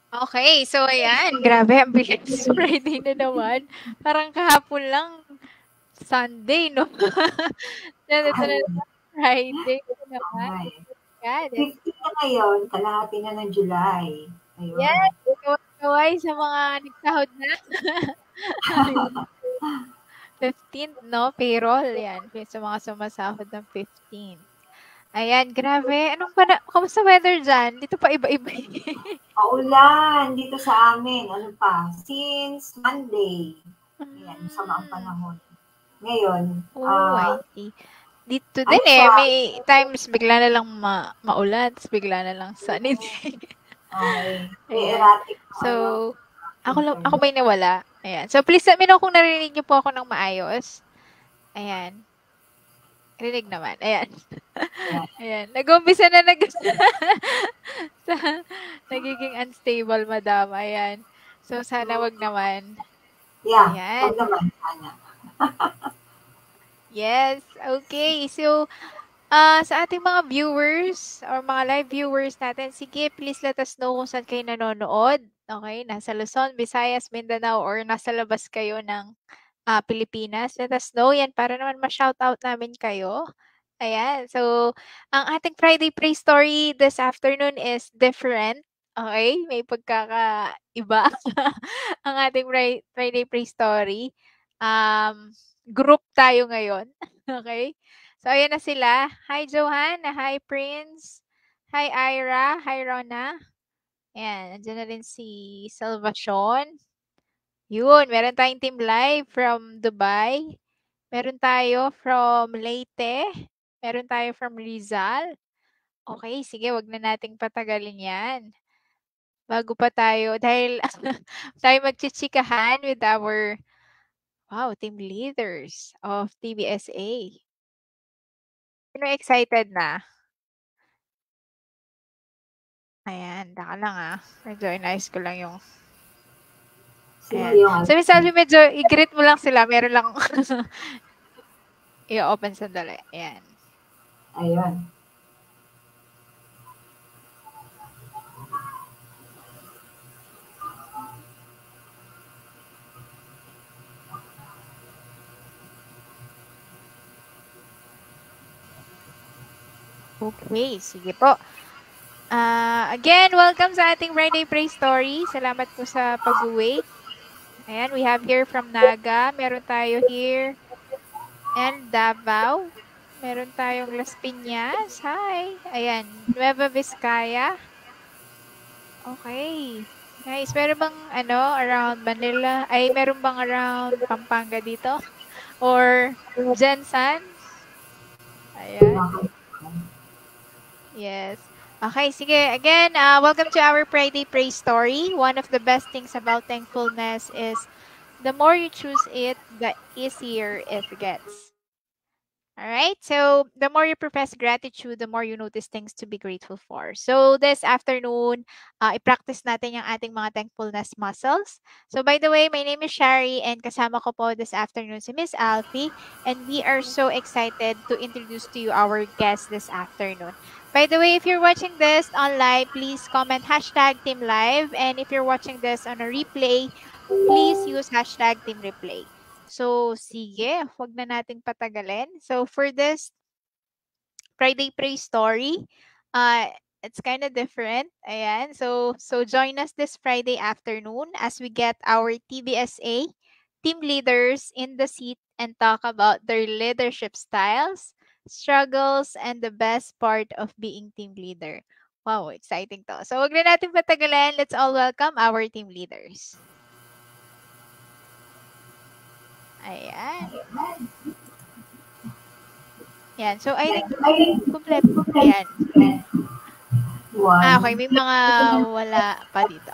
Okay, so ayan, grabe ang bilis. Friday na naman. Parang kahapon lang Sunday, no? Ito na Ayun, naman, Friday na naman. tama Oh eh. my God. 15 na ngayon, kalahati na ng July. Ayun. Yes, kaway sa mga nagsahod na. 15th, no? Payroll, yan. Sa mga sumasahod ng 15th. Ayan, grabe. Kamusta weather dyan? Dito pa iba-iba. Maulan dito sa amin. Ano pa? Since Monday. Ayan, masama ang Hmm. panahon. Ngayon, Oh, I see. Dito ano din eh, siya? may times bigla na lang maulan, tapos bigla na lang sunny day. Okay. May Ayan. erratic So, ano, ako internet. may nawala. Ayan. So, please let me know kung narinig niyo po ako ng maayos. Ayan. Rinig naman. Ayan. Ayan. Ayan. Nag-umpisa na sa nagiging unstable, madam. Ayan. So, sana wag naman. Yeah, wag Ayan. naman sana. Yes. Okay. So, sa ating mga viewers or mga live viewers natin, sige, please let us know kung saan kayo nanonood. Okay? Nasa Luzon, Visayas, Mindanao, or nasa labas kayo ng Pilipinas. Let us know yan para naman ma-shoutout namin kayo. Ayan. So, ang ating Friday Pray Story this afternoon is different. Okay? May pagkakaiba ang ating Friday Pray Story. Group tayo ngayon. Okay? So, ayan na sila. Hi, Johanna. Hi, Prince. Hi, Ira. Hi, Rona. Ayan. Nandiyan na rin si Salvacion. Yun. Meron tayong team live from Dubai. Meron tayo from Leyte. Meron tayo from Rizal. Okay, sige, wag na nating patagalin yan. Bago pa tayo, dahil tayo magchichikahan with our, wow, team leaders of TBSA. Sino excited na? Ayan, daka lang Medyo inayos ko lang yung, Sino ayan. yung ano? Sabi, medyo i-greet mo lang sila. Meron lang i-open sandali. Ayan. Ayun. Okay, sige po. Again, welcome sa ating Friday Pray Story. Salamat po sa pag-wait. Ayan, we have here from Naga. Meron tayo here. And Davao. Meron tayong Las Piñas. Hi. Ayan, Nueva Vizcaya. Okay. Nice. Meron bang around Manila? Ay, meron bang around Pampanga dito? Or Jensan? Ayan. Yes. Okay, sige. Again, welcome to our Friday Pray Story. One of the best things about thankfulness is the more you choose it, the easier it gets. All right. So the more you profess gratitude, the more you notice things to be grateful for. So this afternoon, i-practice natin yung ating mga thankfulness muscles. So by the way, my name is Shari and kasama ko po this afternoon si Miss Alfie, and we are so excited to introduce to you our guest this afternoon. By the way, if you're watching this online, please comment hashtag Team Live, and if you're watching this on a replay, please use hashtag Team Replay. So, sige, wag na nating patagalin. So, for this Friday Pray Story, it's kind of different. Ayan. So join us this Friday afternoon as we get our TBSA team leaders in the seat and talk about their leadership styles, struggles, and the best part of being team leader. Wow, exciting to. So, wag na natin patagalin. Let's all welcome our team leaders. Ayan. Yan. So, I think complete. Ayan. Okay. May mga wala pa dito.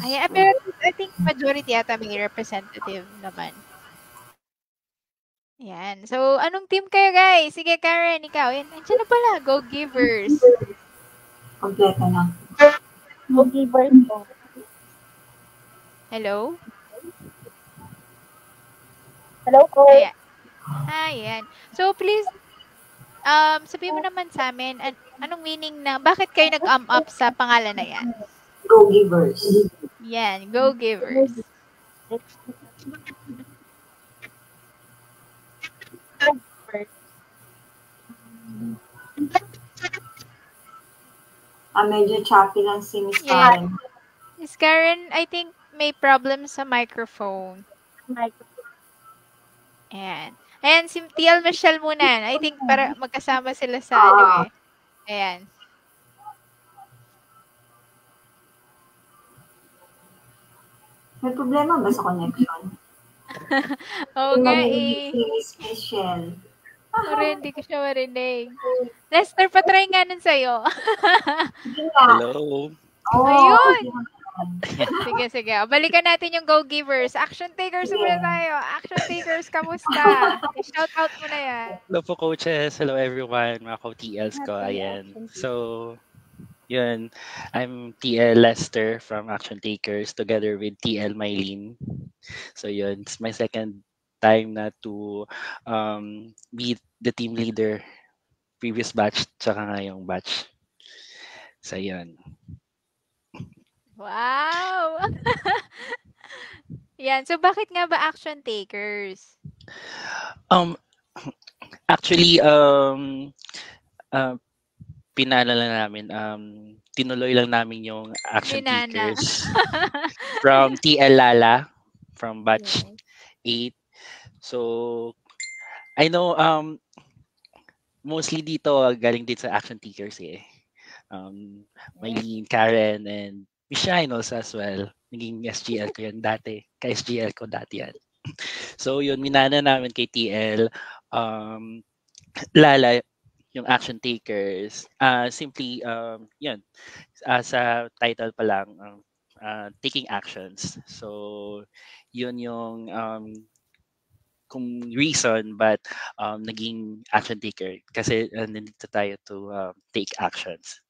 Ayan. Pero I think majority yata may representative naman. Ayan. So, anong team kayo, guys? Sige, Karen, ikaw. Yan. Andiyan na pala. Go Givers. Kompleto na. Go Givers po. Hello? Hello po. Ayan. Ayan. So, please, sabihin mo naman sa amin, anong meaning na, bakit kayo nag-up sa pangalan na yan? Go Givers. Yan, Go Givers. Medyo choppy lang si Miss Yeah. Karen. Miss Karen, I think may problem sa microphone. Ayan. Ayan, si TL Michelle muna. I think para magkasama sila sa ano eh. Ayan. May problema ba sa connection? Oo nga eh. Si Miss Michelle. Hindi ko siya marinig. Lester, patry nga nun sa'yo. Hello. Ayun. Sige. Balikan natin yung Go Givers. Action Takers muna tayo. Action Takers, kamusta? Shout out mo na yan. Hello po, coaches. Hello, everyone. Mga co-TLs ko. Ayan. So, yun. I'm TL Lester from Action Takers together with TL Mylene. So, yun. It's my second time na to be the team leader. Previous batch, tsaka ngayong batch. So, yun. Wow! Yan. So, bakit nga ba Action Takers? Actually, pinala lang namin, tinuloy lang namin yung Action Takers from TL Lala, from batch 8. So, I know, mostly dito, galing din sa Action Takers eh. Mylene, Karen, and Miss Shine also as well. Naging SGL ko yun dati. Ka-SGL ko dati yan. So, yun, minana namin kay TL. Lala, yung Action Takers. Simply, yun, sa title pa lang, taking actions. So, yun yung kung reason but naging action taker kasi nandito tayo to take actions.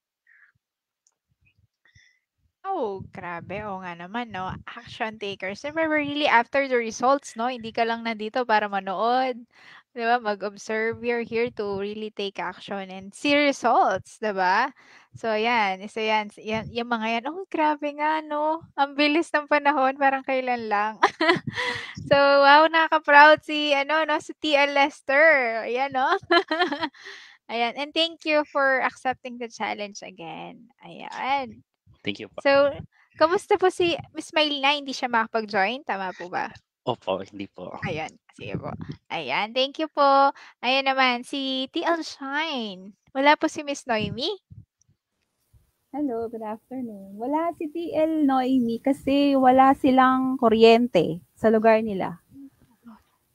Oh, grabe. Oo nga naman, no? Action takers. Remember, really, after the results, no? Hindi ka lang nandito para manood. Di ba? Mag-observe. You're here to really take action and see results. Di ba? So, yan. Isa yan. Yung mga yan. Oh, grabe nga, no? Ang bilis ng panahon. Parang kailan lang. So, wow, nakaka-proud si, si TL Lester. Ayan, no? Ayan. And thank you for accepting the challenge again. Ayan. Thank you po. So, kamusta po si Miss Maylina? Hindi siya makapag-join? Tama po ba? Opo, hindi po. Ayan. Sige po. Ayan. Thank you po. Ayan naman, si TL Shine. Wala po si Miss Noemi? Hello, good afternoon. Wala si TL Noemi kasi wala silang kuryente sa lugar nila.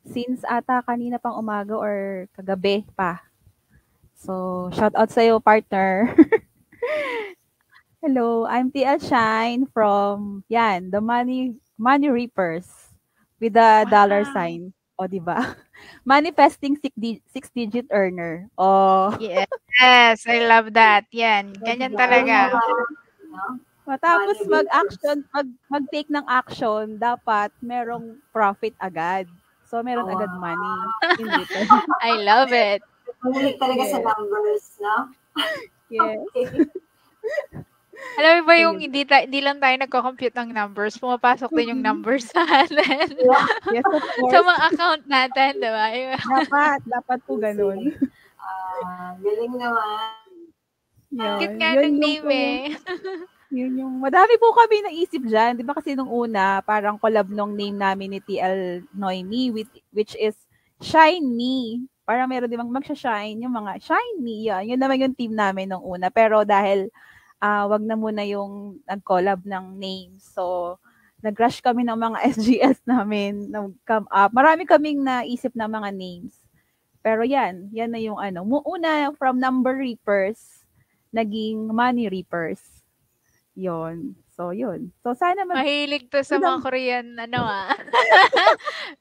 Since ata kanina pang umaga or kagabi pa. So, shout out sa'yo, partner. Hello, I'm TL Shine from, the Money Reapers with the dollar sign. O, diba? Manifesting six-digit earner. Oh. Yes, I love that. Yan, ganyan talaga. Matapos mag-take ng action, dapat merong profit agad. So, meron agad money. I love it. Mahilig talaga sa numbers, no? Yes. Okay. Alam mo ba yung hindi lang tayo nagko-compute ng numbers, pumapasok din yung numbers sa atin. Yes, of course. Sa mga account natin, di ba? Dapat po ganun. Galing naman. Cute nga ng name eh. Yun yung, madami po kami naisip dyan. Di ba kasi nung una, parang collab nung name namin ni TL Noemi, which is Shine Me. Parang meron din magsha-shine, yung mga Shine Me. Yun naman yung team namin nung una. Pero dahil wag na muna yung nag-collab ng names. So, nag-rush kami ng mga SGS namin, nag-come up. Marami kaming naisip na mga names. Pero yan na yung una from Number Reapers, naging Money Reapers. Yon. So, yun. So, sana mahilig to sa mga Korean,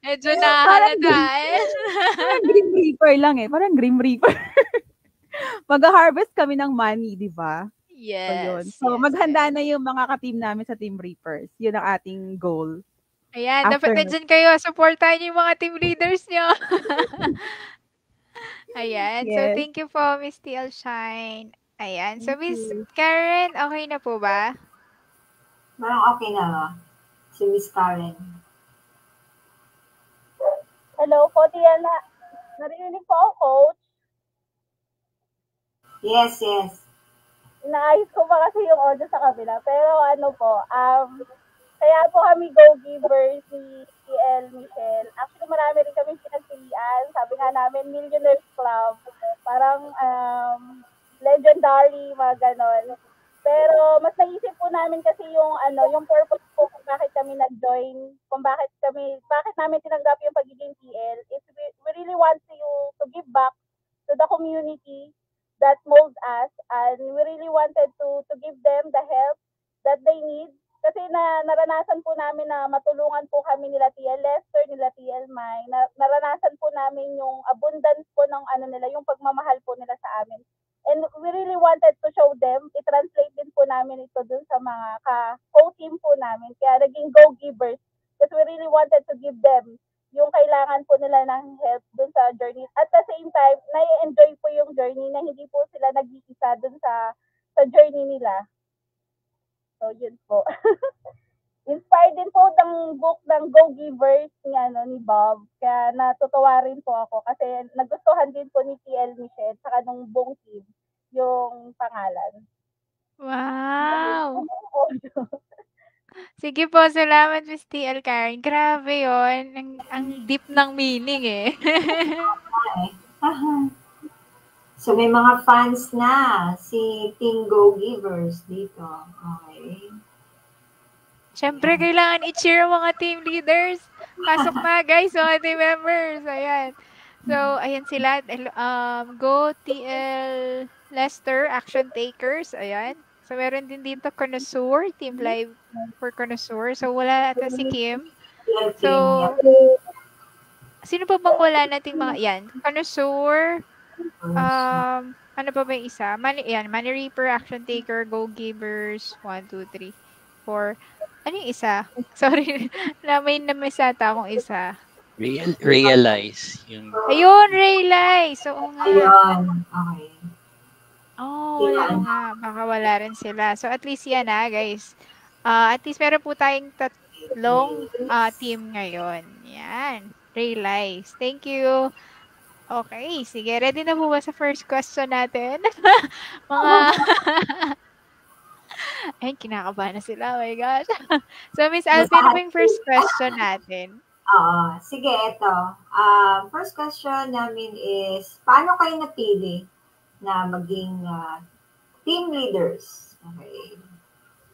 medyo nahalata eh. Parang Grim Reaper lang eh. Parang Grim Reaper. Mag-harvest kami ng money, di ba? Yes. So, maghanda na yung mga ka-team namin sa Team Reapers. Yun ang ating goal. Ayan, dapat nandyan kayo. Supportahan niyo yung mga team leaders niyo. Ayan. So, Yes. thank you po, Miss TL Shine. Ayan. So, Thank Miss you. Karen, okay na po ba? Parang okay na ba? Si Miss Karen. Hello po, Tiana. Narinig po ako, Coach. Yes, yes. Inaayos ko pa kasi yung audio sa kabila. Pero ano po, kaya po kami go-givers ni TL Michelle. Actually, marami rin kami pinagpilian. Sabi nga namin, Millionaires Club. Parang legendary, mga ganon. Pero mas naisip po namin kasi yung purpose po kung bakit kami nag-join, kung bakit namin tinanggap yung pagiging TL, is we really want to give back to the community that molds us, and we really wanted to give them the help that they need. Kasi naranasan po namin na matulungan po kami nila TL Lester, nila TL Mai. Naranasan po namin yung abundance po ng nila, yung pagmamahal po nila sa amin. And we really wanted to show them, i-translate din po namin ito dun sa mga co-team po namin. Kaya naging go-givers. Because we really wanted to give them yung kailangan po nila ng help dun sa journey. At the same time, na-enjoy po yung journey na hindi po sila nag-iisa dun sa journey nila. So, yun po. Inspired din po ng book ng Go-Givers ni Bob. Kaya natutuwa rin po ako kasi nagustuhan din po ni TL Michelle saka nung buong team yung pangalan. Wow! Sige po, salamat Miss TL Karen. Grabe yon, ang deep ng meaning eh. So, may mga fans na si Team Go-Givers dito. Okay. Siyempre, kailangan i-cheer ang mga team leaders. Pasok na guys, mga team members. Ayan. So, ayan sila. Go TL Lester, Action Takers. Ayan. So, meron din dito Connoisseur, Team Live for Connoisseur. So, wala ata si Kim. So, sino pa bang wala nating mga, yan, Connoisseur, ano pa ba yung isa? Money Reaper, Action Taker, Go Givers, 1, 2, 3, 4. Ano yung isa? Sorry, may ata akong isa. Realize. Ayun, realize. Oo nga. Ayun, okay. Oh, wala nga. Baka wala rin sila. So, at least yan guys. At least meron po tayong tatlong team ngayon. Yan. Realize. Thank you. Okay, sige. Ready na po ba sa first question natin? Mga... Ayun, kinakabahan na sila. Oh my gosh. So, Miss Alvin, ano yung first question natin? Oo. Sige, ito. First question namin is, paano kayo napili na maging team leaders? Okay.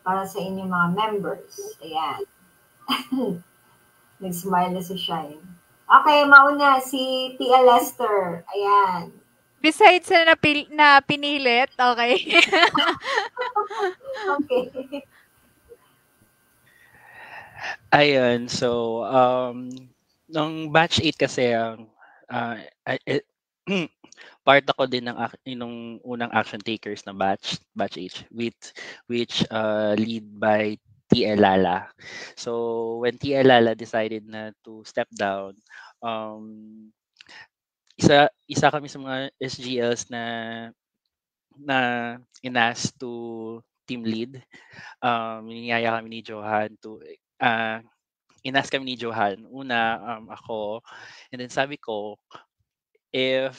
Para sa inyong mga members. Ayan. Nag-smile na si Shine. Okay, mauna si Tia Lester. Ayan. Besides na pinilit, okay. Okay. Ayun, so, nung batch 8 kasi, part ako din ng unang action takers na batch 8, which lead by TL Lala. So, when TL Lala decided na to step down, isa kami sa mga SGLs na inas to team lead. Niyaya kami ni Johan to inas kami ni Johan. Una, ako, and then sabi ko, if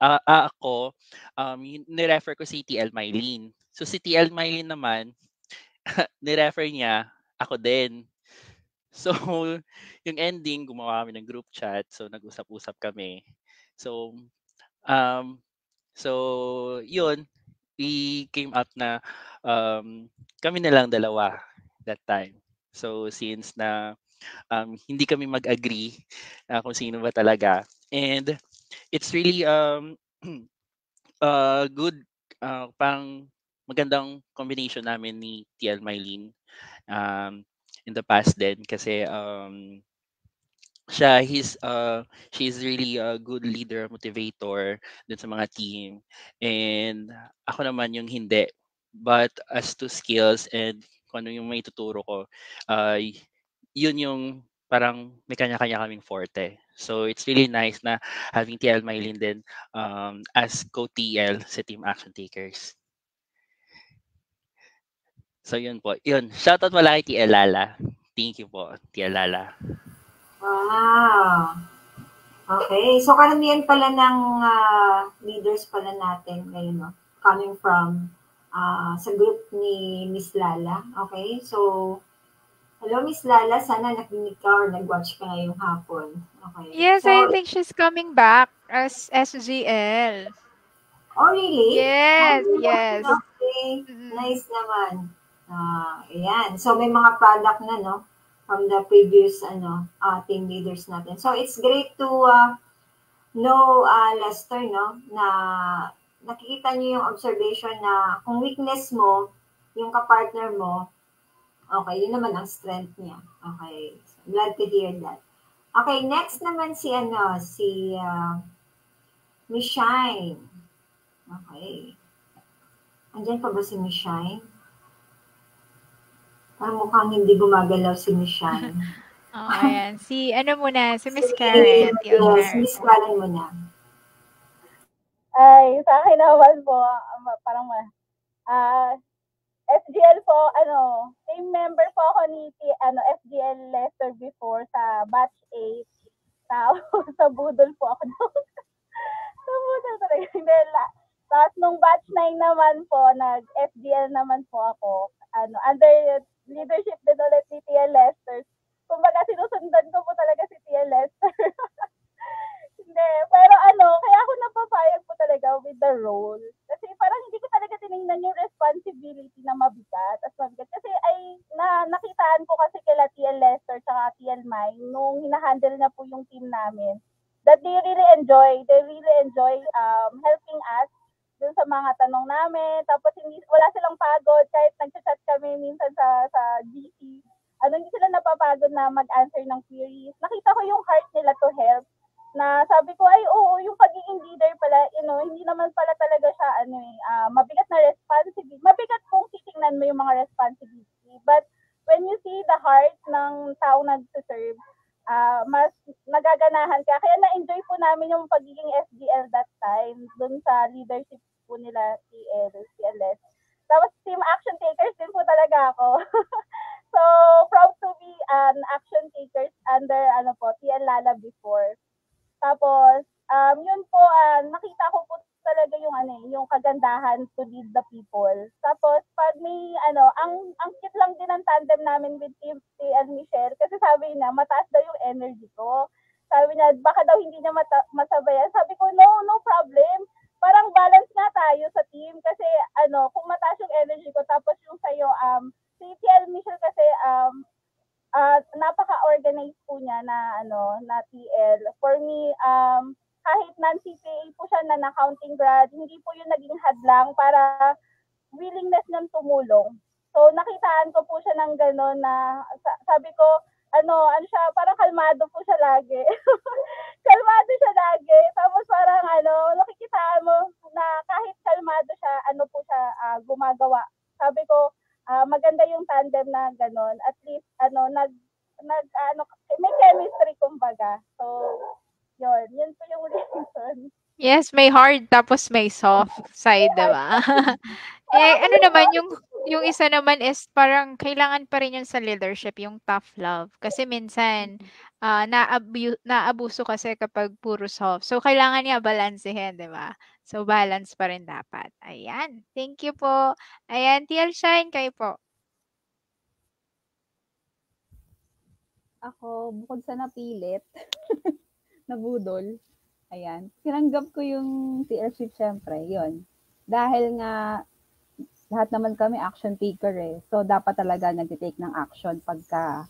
ako, nirefer ko si TL Mylene. So si TL Mylene naman, nirefer niya ako din. So, yung ending, gumawa kami ng group chat. So, nag-usap-usap kami. So, yun, we came up na kami na lang dalawa that time. So, since na hindi kami mag-agree kung sino ba talaga. And it's really good, pang magandang combination namin ni TL Mylene in the past din kasi she's really a good leader, motivator dun sa mga team. And ako naman yung hindi. But as to skills and kung ano yung may tuturo ko, yun yung parang may kanya-kanya kaming forte. So it's really nice na having TL Mylene din as co-TL sa Team Action Takers. So yun po. Yun. Shoutout mula kay TL Lala. Thank you po, TL Lala. Wow. Okay. So karamihan pala ng leaders pala natin ngayon, no? Coming from sa group ni Miss Lala. Okay. So, hello Miss Lala. Sana nakinig ka or nag-watch ka ngayong hapon. Okay. Yes, So, I think she's coming back as SGL. oh, really? Yes, yes. Okay. Mm-mm. Nice naman. Ayan. So, may mga product na, no? From the previous team leaders natin. So, it's great to know, Lester, no? Na nakikita niyo yung observation na kung weakness mo, yung kapartner mo, okay, yun naman ang strength niya. Okay. So, glad to hear that. Okay, next naman si Miss Shine. Okay. Andyan pa ba si Miss Shine? Parang mukhang hindi gumagalaw si Miss Shine. Ayan. Si Miss Karen. Yes, Miss Karen mo na. Ay, sa akin naman po, parang SGL po, team member po ako ni SGL Lester before sa batch 8. Sa budol po ako doon. Sa budol talaga. Tapos nung batch 9 naman po, nag-SGL naman po ako. Under leadership din ulit ni Tia Lester. Kumbaga, sinusundan ko po talaga si Tia Lester. Hindi, pero kaya ako napapayag po talaga with the role. Kasi parang hindi ko talaga tinignan yung responsibility na mabigat. Kasi nakitaan ko kasi kila TL Lester tsaka TL Mai nung hinahandle na po yung team namin. That they really enjoy helping us dun sa mga tanong namin. Tapos wala silang pagod kahit nag-chat kami minsan sa GC. Hindi sila napapagod na mag-answer ng queries. Nakita ko yung heart nila to help. Na sabi ko, ay oo, yung pagiging leader pala, hindi naman pala talaga siya, mabigat na responsibility. Mabigat kung titingnan mo yung mga responsibility. But when you see the heart ng tao nag-serve, mas nagaganahan ka. Kaya na-enjoy po namin yung pagiging SGL that time, dun sa leadership po nila, TLS. Tapos team action takers din po talaga ako. So, proud to be an action takers under TL Lala before. Tapos, yun po, nakita ko po talaga yung kagandahan to lead the people. Tapos, pag may, ang cute lang din ang tandem namin with TL Michelle kasi sabi niya, mataas daw yung energy ko. Sabi niya, baka daw hindi niya masabayan. Sabi ko, no problem. Parang balance nga tayo sa team kasi, kung mataas yung energy ko, tapos yung sa'yo, si TL Michelle kasi, napaka-organized po niya na TL. For me, kahit non-CPA po siya na accounting grad, hindi po yun naging hadlang para willingness niyang tumulong. So, nakitaan ko po siya ng gano'n na, sabi ko, siya, parang kalmado po siya lagi. Kalmado siya lagi. Tapos parang, nakikitaan mo na kahit kalmado siya, po siya gumagawa. Sabi ko, maganda yung tandem na gano'n. At least, may chemistry kumbaga. So, yun po yung reason. Yes, may hard tapos may soft side, diba? Naman yung isa naman is parang kailangan pa rin yun sa leadership, yung tough love. Kasi minsan, naabuso kasi kapag puro soft. So, kailangan niya balansehin, diba? So, balance pa rin dapat. Ayan. Thank you po. Ayan, TL Shine, kayo po. Ako, bukod sa napilit, nabudol, ayan, tinanggap ko yung TLship syempre, yun. Dahil nga, lahat naman kami action taker eh. So, dapat talaga nag-take ng action pagka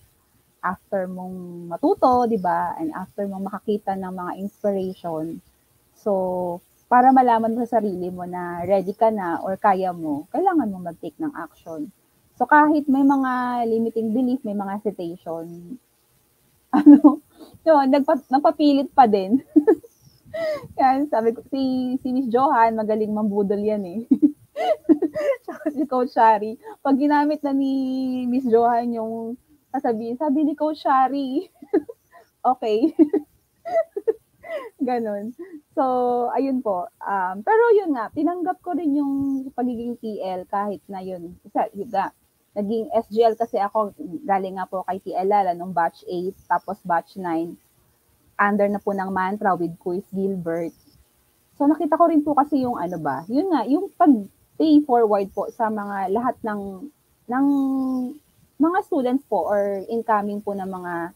after mong matuto, di ba? And after mong makakita ng mga inspiration. So, para malaman mo sa sarili mo na ready ka na or kaya mo, kailangan mo mag-take ng action. So, kahit may mga limiting belief, may mga hesitation, yun, nagpapilit pa din. Yan, sabi ko, si Miss Johan, magaling mambudol yan eh. Si Coach Shari, pag ginamit na ni Miss Johan yung sabi ni Coach Shari, okay. Ganon. So, ayun po. Pero yun nga, tinanggap ko rin yung pagiging TL kahit na yun. Naging SGL kasi ako, galing nga po kay TL Lala nung batch 8, tapos batch 9, under na po ng Mantra with Quiz Gilbert. So, nakita ko rin po kasi yung ano ba, yun nga, yung pag-pay forward po sa mga lahat ng mga students po or incoming po ng mga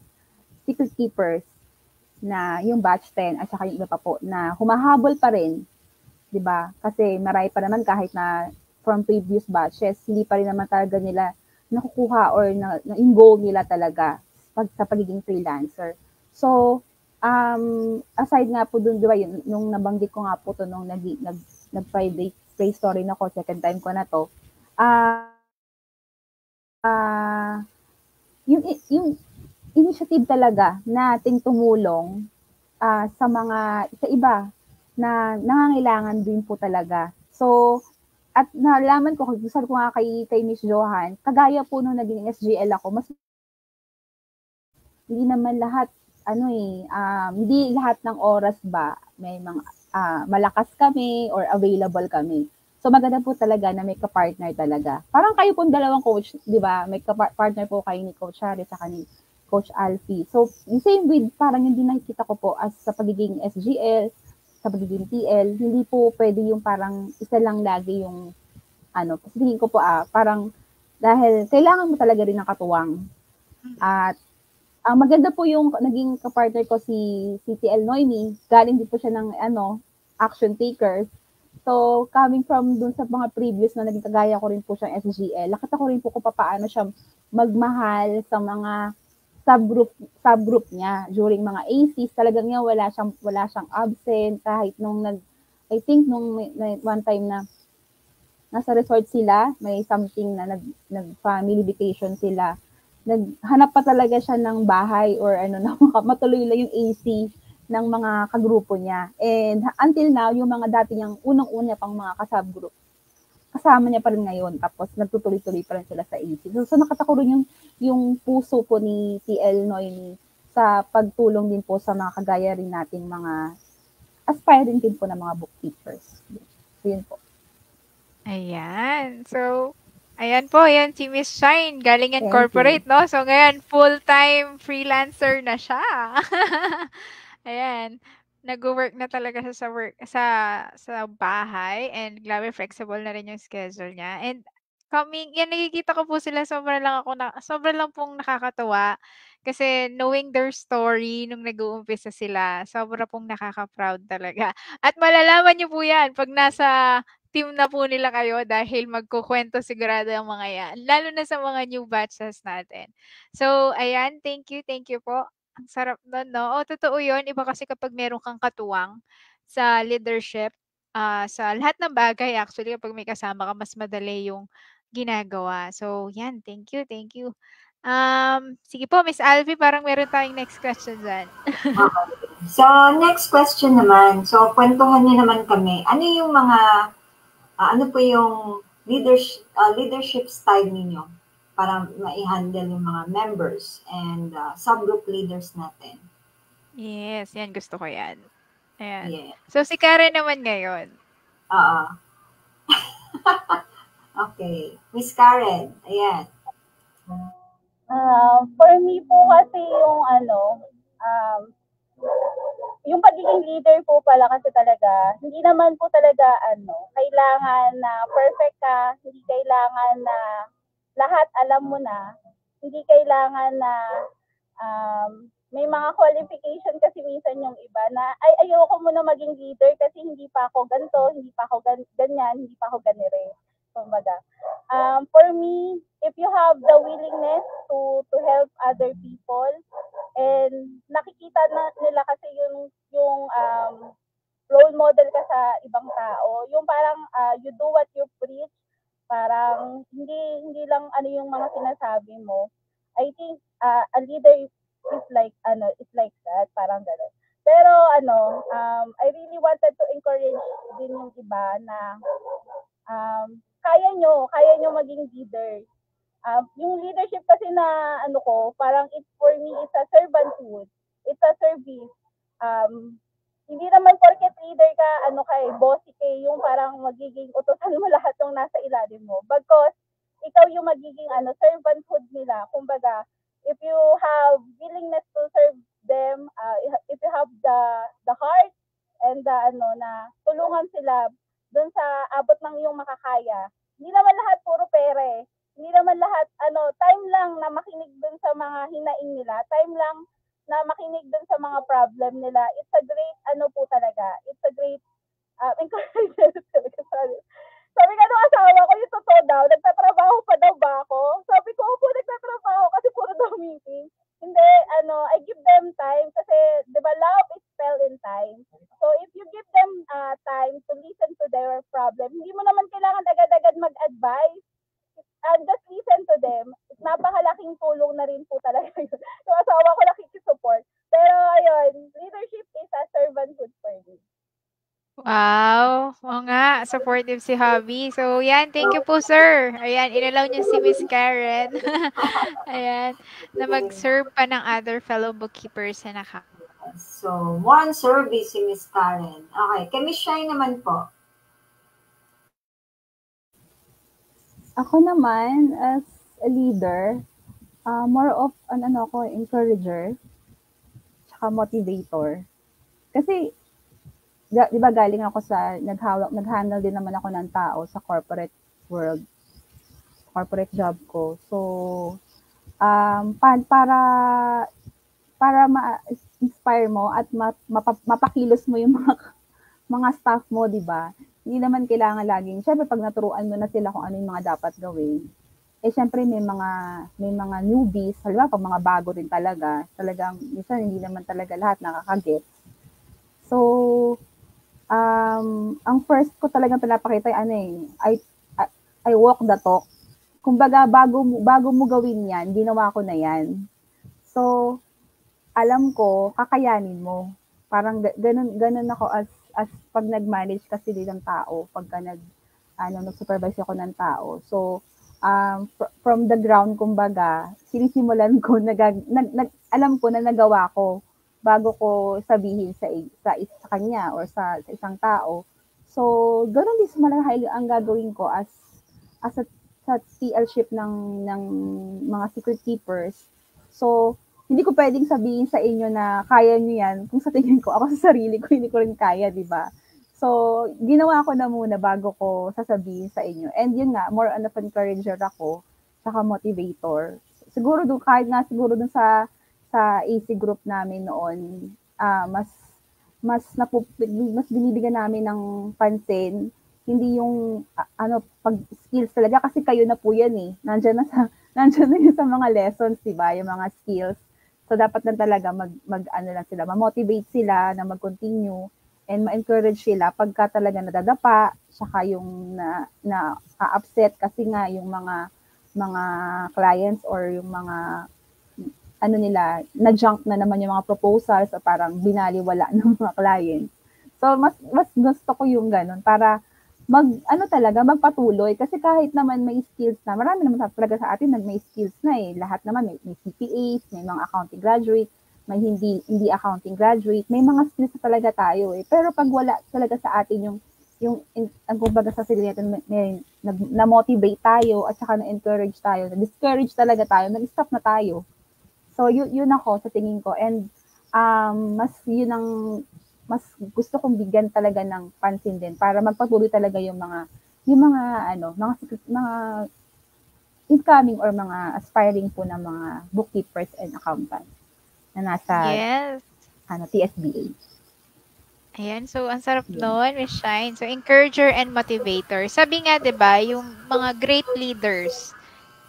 secret keepers na yung batch 10 at saka yung iba pa po na humahabol pa rin, 'di ba? Kasi marami pa naman kahit na from previous batches, hindi pa rin naman talaga nila nakukuha or na yung goal nila talaga sa pagiging freelancer. So, aside nga po dun, 'di ba, nung nabanggit ko nga po to nung nag-Friday Play Story na ko, second time ko na to. Yung initiative talaga nating tumulong sa iba na nangangailangan din po talaga. So, at nalaman ko, gusto ko nga kay Miss Johan, kagaya po nung naging SGL ako, mas hindi naman lahat, hindi lahat ng oras ba, may mga malakas kami or available kami. So, maganda po talaga na may ka-partner talaga. Parang kayo pong dalawang coach, di ba? May ka-partner po kayo ni Coach Harry at ni Coach Alfie. So, yung same with, parang hindi nakikita ko po as sa pagiging SGL, sa pagiging TL, hindi po pwede yung parang isa lang lagi yung, kasi tingin ko po, parang, dahil kailangan mo talaga rin ng katuwang. At, ang maganda po yung naging kapartner ko si TL Noemi, galing din po siya ng, action takers. So, coming from dun sa mga previous na naging kagaya ko rin po siyang SGL, nakita ko rin po kung paano siya magmahal sa mga subgroup niya during mga ACs. Talagang niya wala siyang absent kahit nung I think nung one time na nasa resort sila, may something na nag-family vacation sila. Naghanap pa talaga siya ng bahay or na matuloy lang yung AC ng mga kagrupo niya. And until now, yung mga dati niyang unang-una pang mga kasubgroup, kasama niya pa rin ngayon. Tapos nagtutuloy-tuloy pa rin sila sa AC. So nakatako rin yung puso po ni TL Noemi sa pagtulong din po sa mga kagaya rin nating mga aspiring din po na mga bookkeepers. So, yun po. Ayan. So, ayan po, ayan si Miss Shine, galing yan corporate, no? So, ngayon, full-time freelancer na siya. Ayan. Nag-work na talaga siya sa bahay and grabe flexible na rin yung schedule niya. And yan nakikita ko po sila, sobrang lang pong nakakatuwa kasi knowing their story nung nag-uumpisa sila, sobra pong nakaka-proud talaga. At malalaman niyo po yan pag nasa team na po nila kayo dahil magkukwento sigurado ang mga yan, lalo na sa mga new batches natin. So, ayan, thank you po. Ang sarap nun, no? Totoo yun. Iba kasi kapag meron kang katuwang sa leadership, sa lahat ng bagay actually, kapag may kasama ka, mas madali yung ginagawa. So, yan. Thank you. Sige po, Miss Alfie, parang meron tayong next question dyan. Okay. So, next question naman. So, kwentuhan niyo naman kami. Ano yung mga, ano po yung leadership style ninyo para ma-handle yung mga members and subgroup leaders natin? Yes, yan. Gusto ko yan. Ayan. Yeah. So, si Karen naman ngayon. Okay. Miss Karen, ayan. For me po kasi yung pagiging leader po pala kasi talaga, hindi naman po talaga kailangan na perfect ka, hindi kailangan na lahat alam mo na, hindi kailangan na may mga qualification kasi minsan yung iba na ayoko muna maging leader kasi hindi pa ako ganito, hindi pa ako ganyan, hindi pa ako ganire. Kumbaga, for me, if you have the willingness to help other people and nakikita na nila kasi yung role model ka sa ibang tao, yung parang you do what you preach, parang hindi lang yung mga sinasabi mo. I think a leader is like that, parang gano'n. Pero I really wanted to encourage din yung iba na kaya nyo maging leader. Yung leadership kasi na parang for me, it's a servanthood. It's a service. hindi naman porket leader ka, bossy ka, yung parang magiging utusan mo lahat ng nasa ilalim mo. Bagkos, ikaw yung magiging servanthood nila. Kumbaga, if you have willingness to serve them, if you have the heart and na tulungan sila doon sa abot ng iyong makakaya. Hindi naman lahat puro pere. Hindi naman lahat time lang na makinig doon sa mga hinaing nila. Time lang na makinig dun sa mga problem nila. It's a great, po talaga, it's a great encouragement talaga. Sabi nga nung asawa ko, yung totoo daw, nagtatrabaho pa daw ba ako? Sabi ko, opo, nagtatrabaho kasi puro daw meeting. Hindi, I give them time kasi, di ba, love is felt in time. So, if you give them time to listen to their problem, hindi mo naman kailangan agad-agad mag-advise. And just listen to them. Napakalaking tulong na rin po talaga yun. So, asawa ko nakikisupport. Pero, ayun, leadership is a servanthood for me. Wow. Oo nga, supportive si hubby. So, yan, thank you po, sir. Ayan, inalaw niyo si Miss Karen. Ayan, na mag-serve pa ng other fellow bookkeepers na So, more on service si Miss Karen. Okay, kay Miss Shai naman po. Ako naman, as a leader, more of an encourager, tsaka motivator. Kasi, di ba galing ako sa, nag-handle din naman ako ng tao sa corporate world, corporate job ko. So, para ma-inspire mo at mapakilos mo yung mga staff mo, di ba? Hindi naman kailangan laging, syempre pag naturuan mo na sila kung ano yung mga dapat gawin, syempre may mga newbies, halimbawa pag mga bago rin talagang minsan hindi naman talaga lahat nakakaget. So, ang first ko talagang pinapakita I walk the talk. Kumbaga, bago mo gawin yan, ginawa ko na yan. So, alam ko, kakayanin mo. Parang ganun ako as pag nag-manage kasi din ng tao, pagka nag-supervise ako ng tao. So, from the ground, kumbaga, sinisimulan ko, alam ko na nagawa ko bago ko sabihin sa kanya or sa isang tao. So, ganoon din malaki ang gagawin ko as sa TL ship ng mga secret keepers. So, hindi ko pwedeng sabihin sa inyo na kaya niyo yan kung sa tingin ko, ako sa sarili ko, hindi ko rin kaya, di ba? So, ginawa ko na muna bago ko sasabihin sa inyo. And yun nga, more on an encourager ako, saka motivator. Siguro doon, kahit nga siguro doon sa AC group namin noon, mas binibigyan namin ng pansin, hindi yung pag skills talaga kasi kayo na po yan eh. Nandiyan na yun sa mga lessons, di ba? Yung mga skills. So, dapat na talaga lang sila, ma-motivate sila na mag-continue and ma-encourage sila pagka talaga nadadapa, saka yung na-upset kasi nga yung mga clients or yung mga na-junk na naman yung mga proposals o parang binaliwala ng mga clients. So, mas gusto ko yung ganun para magpatuloy. Kasi kahit naman may skills na, marami naman talaga sa atin may skills na eh. Lahat naman may CPAs, may mga accounting graduate, may hindi accounting graduate, may mga skills na talaga tayo eh. Pero pag wala talaga sa atin ang kumbaga sa sarili natin, na-motivate tayo at saka na-encourage tayo, na-discourage talaga tayo, nag-stop na tayo. So, yun ako sa tingin ko. And mas gusto kong bigyan talaga ng pansin din para magpatuloy talaga yung mga incoming or mga aspiring po na mga bookkeepers and accountants na nasa TSBA. Ayan, so ang sarap noon, Miss Shine. So, encourager and motivator. Sabi nga, di ba, yung mga great leaders,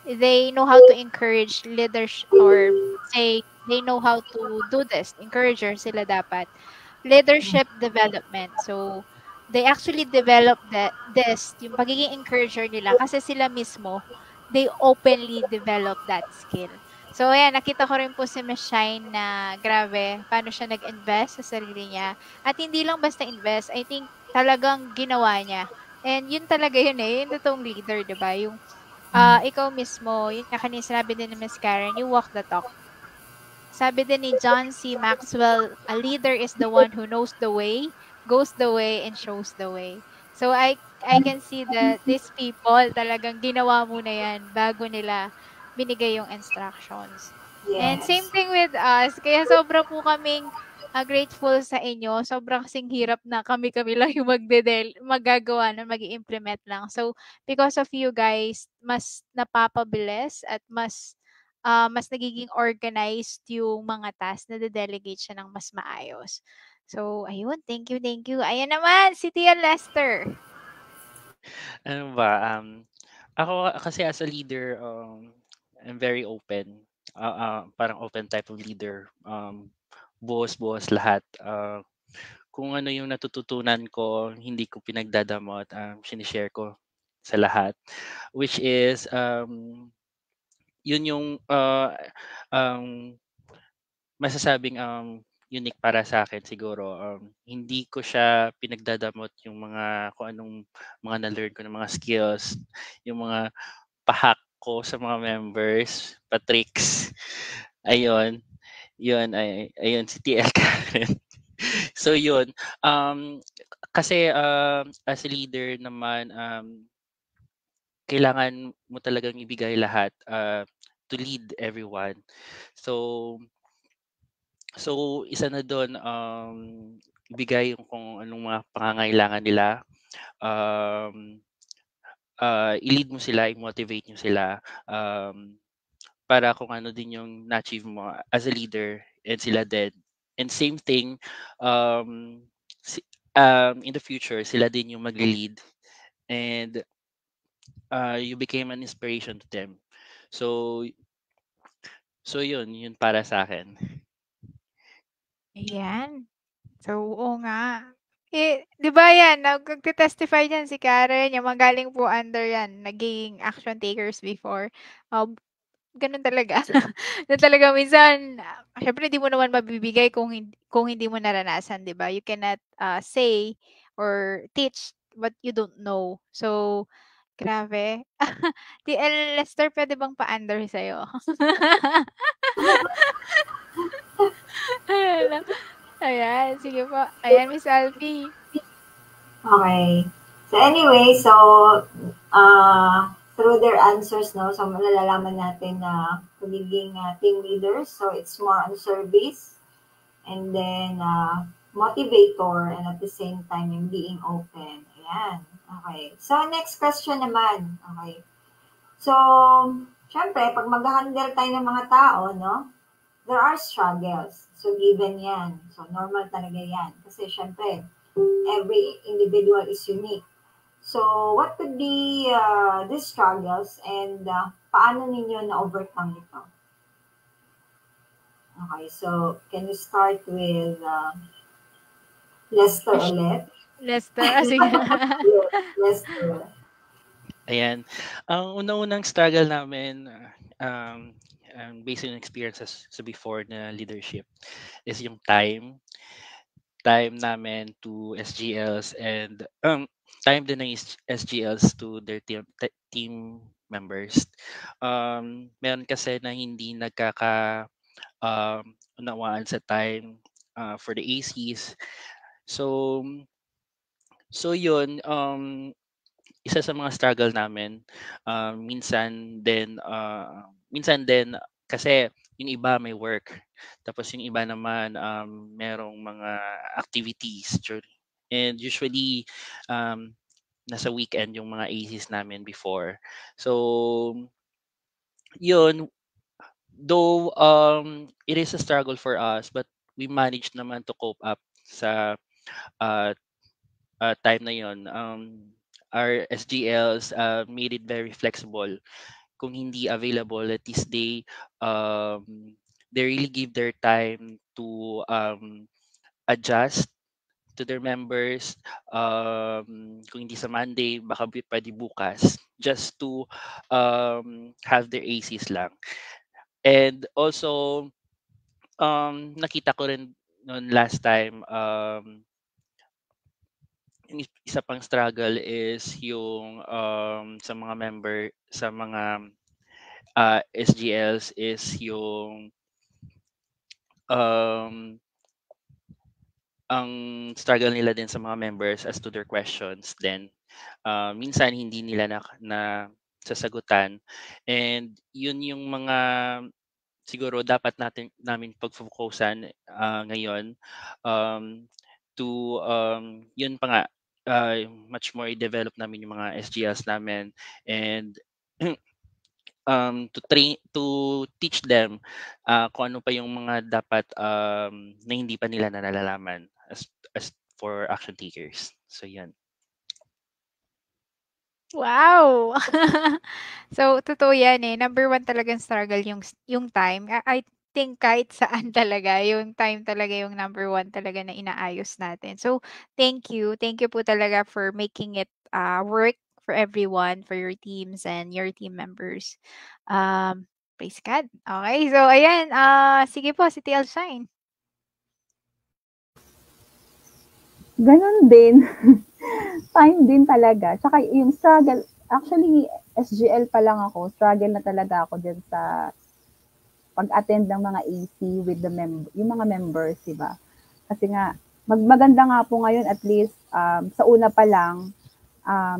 they know how to encourage leaders or say, they know how to do this. Encourager sila dapat. Leadership development. So, they actually develop yung pagiging encourager nila kasi sila mismo, they openly develop that skill. So, ayan, nakita ko rin po si Miss Shine na grabe, paano siya nag-invest sa sarili niya. At hindi lang basta invest, I think talagang ginawa niya. And yun talaga yun eh, yung totoong leader, di ba? Yung ikaw mismo, yun na kanina sinabi din ni Miss Karen, you walk the talk. sabi din ni John C. Maxwell, a leader is the one who knows the way, goes the way, and shows the way. So I can see that these people talagang ginawa muna yan bago nila binigay yung instructions. And same Yes. thing with us. Kaya sobra po kaming grateful sa inyo. Sobra kasing hirap na kami-kami lang yung magagawa na mag-implement lang. So, because of you guys, mas napapabilis at mas nagiging organized yung mga tasks, nade-delegate siya ng mas maayos. So, ayun, thank you, thank you. Ayan naman, si Tia Lester. Ano ba, ako kasi as a leader, I'm very open. Parang open type of leader. Buhos-buhos lahat. Kung ano yung natututunan ko, hindi ko pinagdadamot, sinishare ko sa lahat. Which is, yun yung masasabing unique para sa akin siguro. Hindi ko siya pinagdadamot yung mga kung anong mga na-learn ko ng mga skills, yung mga pa-hack ko sa mga members, pa-tricks. Ayun, yun ayun si TL Karen. So yun, kasi as a leader naman, kailangan mo talagang ibigay lahat to lead everyone. So isa na dun, ibigay yung kung anong mga pangangailangan nila, um, i-lead mo sila, i-motivate niyo sila, para kung ano din yung na-achieve mo as a leader and sila din. And same thing, um, si in the future sila din yung magle-lead and, you became an inspiration to them. So yun para sa'kin. Ayan. So, oo nga. 'Di ba 'yan, nagte-testify diyan si Karen, yung mga galing po under 'yan, naging action takers before. Gano'n talaga. Na talaga minsan, siyempre 'di mo naman mabibigay kung hindi mo naranasan, 'di ba? You cannot, say or teach what you don't know. So, grabe. TL Lester, puwede bang pa-under sa'yo? Ayan, ayan, sige po. Ayan, Miss Alfie. Okay. So anyway, through their answers, no, so malalaman natin na pagiging team leaders, so it's more on service and then motivator and at the same time yung being open. Ayan. Okay. So next question naman. Okay. So, syempre, pag mag-handle tayo ng mga tao, no, there are struggles. So, given yan. So, normal talaga yan. Kasi, syempre, every individual is unique. So, what could be these struggles and paano ninyo na-overcome ito? Okay, so, can you start with Lester ulit? Lester, sige. Yes, Lester. Ayan. Ang una-unang struggle namin, based on experiences sa before na leadership is yung time namin to SGLs and time din ng SGLs to their team members. Meron kasi na hindi unawaan sa time for the ACs. So yun, isa sa mga struggle namin, minsan din kasi yung iba may work, tapos yung iba naman, merong mga activities and usually, nasa weekend yung mga ACs namin before. So, yun, though, it is a struggle for us, but we managed naman to cope up sa, uh, time na yun. Our SGLs made it very flexible. Kung hindi available, at least they really give their time to adjust to their members. Kung hindi sa Monday, baka pwede bukas, just to have their ACs lang. And also, nakita ko rin noon last time, yung isa pang struggle is yung sa mga SGLs is yung ang struggle nila din sa mga members as to their questions, then minsan hindi nila na sasagutan, and yun yung mga siguro dapat namin pag-focusan ngayon, um, to yun pa nga, much more i-develop namin yung mga SGLs namin, and to teach them kung ano pa yung mga dapat na hindi pa nila nalalaman as for action takers. So yan. Wow! So, totoo yan eh. Number one talagang struggle yung time. I think kahit saan talaga, yung time talaga yung number one talaga na inaayos natin. So, thank you. Thank you po talaga for making it work for everyone, for your teams and your team members. Praise God. Okay, so ayan. Sige po, si TL Shine. Ganon din. Time din talaga. Tsaka yung struggle, actually, SGL pa lang ako, struggle na talaga ako dyan sa pag-attend ng mga AC with yung mga members, diba? Kasi nga, maganda nga po ngayon at least sa una pa lang,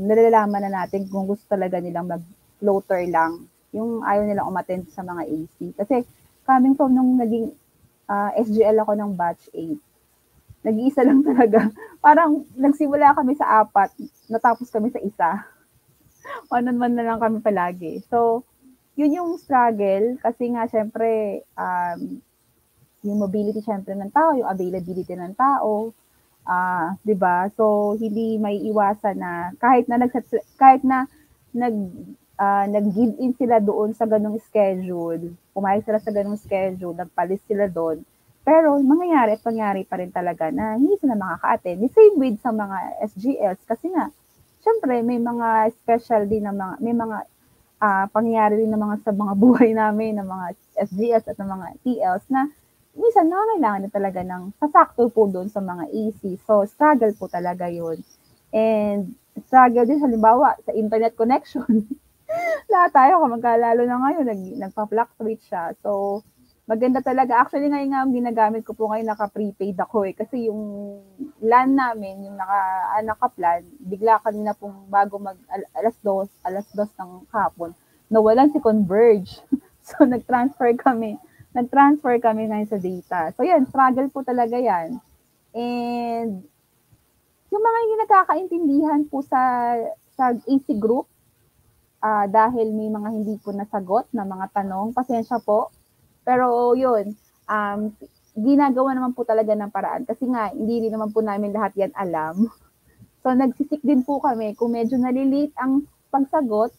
nalalaman na natin kung gusto talaga nilang mag-floater lang, yung ayaw nilang umattend sa mga AC. Kasi coming from nung naging SGL ako ng batch 8, nag-iisa lang talaga. Parang nagsimula kami sa 4, natapos kami sa 1. One-on-one na lang kami palagi. So, yun yung struggle kasi nga syempre yung mobility syempre ng tao, yung availability ng tao, 'di ba? So hindi may iwasan na kahit na nag-give in sila doon sa ganung schedule, pumayag sila sa ganung schedule, nagpalis sila doon. Pero mangyayari pa rin talaga na hindi sila makaka-attend. The same with sa mga SGLs kasi nga syempre may mga special din na may mga pangyayari din ng mga sa mga buhay namin ng mga SGS at ng mga TLs na minsan nangangailangan na talaga ng sasakto po doon sa mga AC. So, struggle po talaga yun. And struggle din halimbawa sa internet connection. Lahat tayo, lalo na ngayon, nagpa-fluctuate siya. So, maganda talaga. Actually, ngayon nga, ang ginagamit ko po ngayon, naka-prepaid ako eh. Kasi yung LAN namin, yung naka-plan, bigla kanina pong bago alas 2 ng hapon, nawalan si Converge. So, nag-transfer kami ngayon sa data. So, yan, struggle po talaga yan. And, yung mga hindi nagkakaintindihan po sa AC group, dahil may mga hindi po nasagot na mga tanong, pasensya po. Pero yun, ginagawa naman po talaga ng paraan kasi nga hindi rin naman po namin lahat yan alam. So nagsisik din po kami kung medyo nalilate ang pagsagot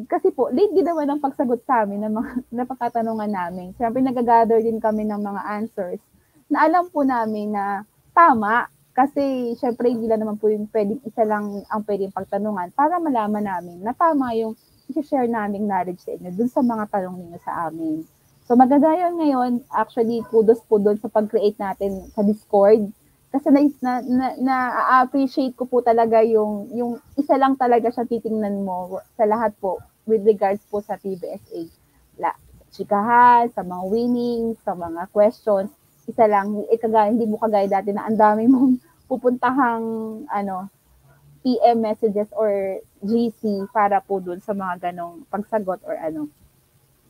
kasi po late din naman ang pagsagot sa amin ng mga napakatanungan namin. Siyempre nagagather din kami ng mga answers na alam po namin na tama kasi syempre hindi lang naman po yung pwedeng isa lang ang pwedeng pagtanungan para malaman namin na tama yung i-share naming knowledge sa inyo dun sa mga tanong ninyo sa amin. So maganda yun ngayon, actually kudos po doon sa pag-create natin sa Discord. Kasi na-appreciate ko po talaga yung isa lang talaga siya titingnan mo sa lahat po with regards po sa TBSA. Chikahan, sa mga winnings, sa mga questions, isa lang, hindi mo kagaya dati na ang dami mong pupuntahang PM messages or GC para po doon sa mga ganong pagsagot or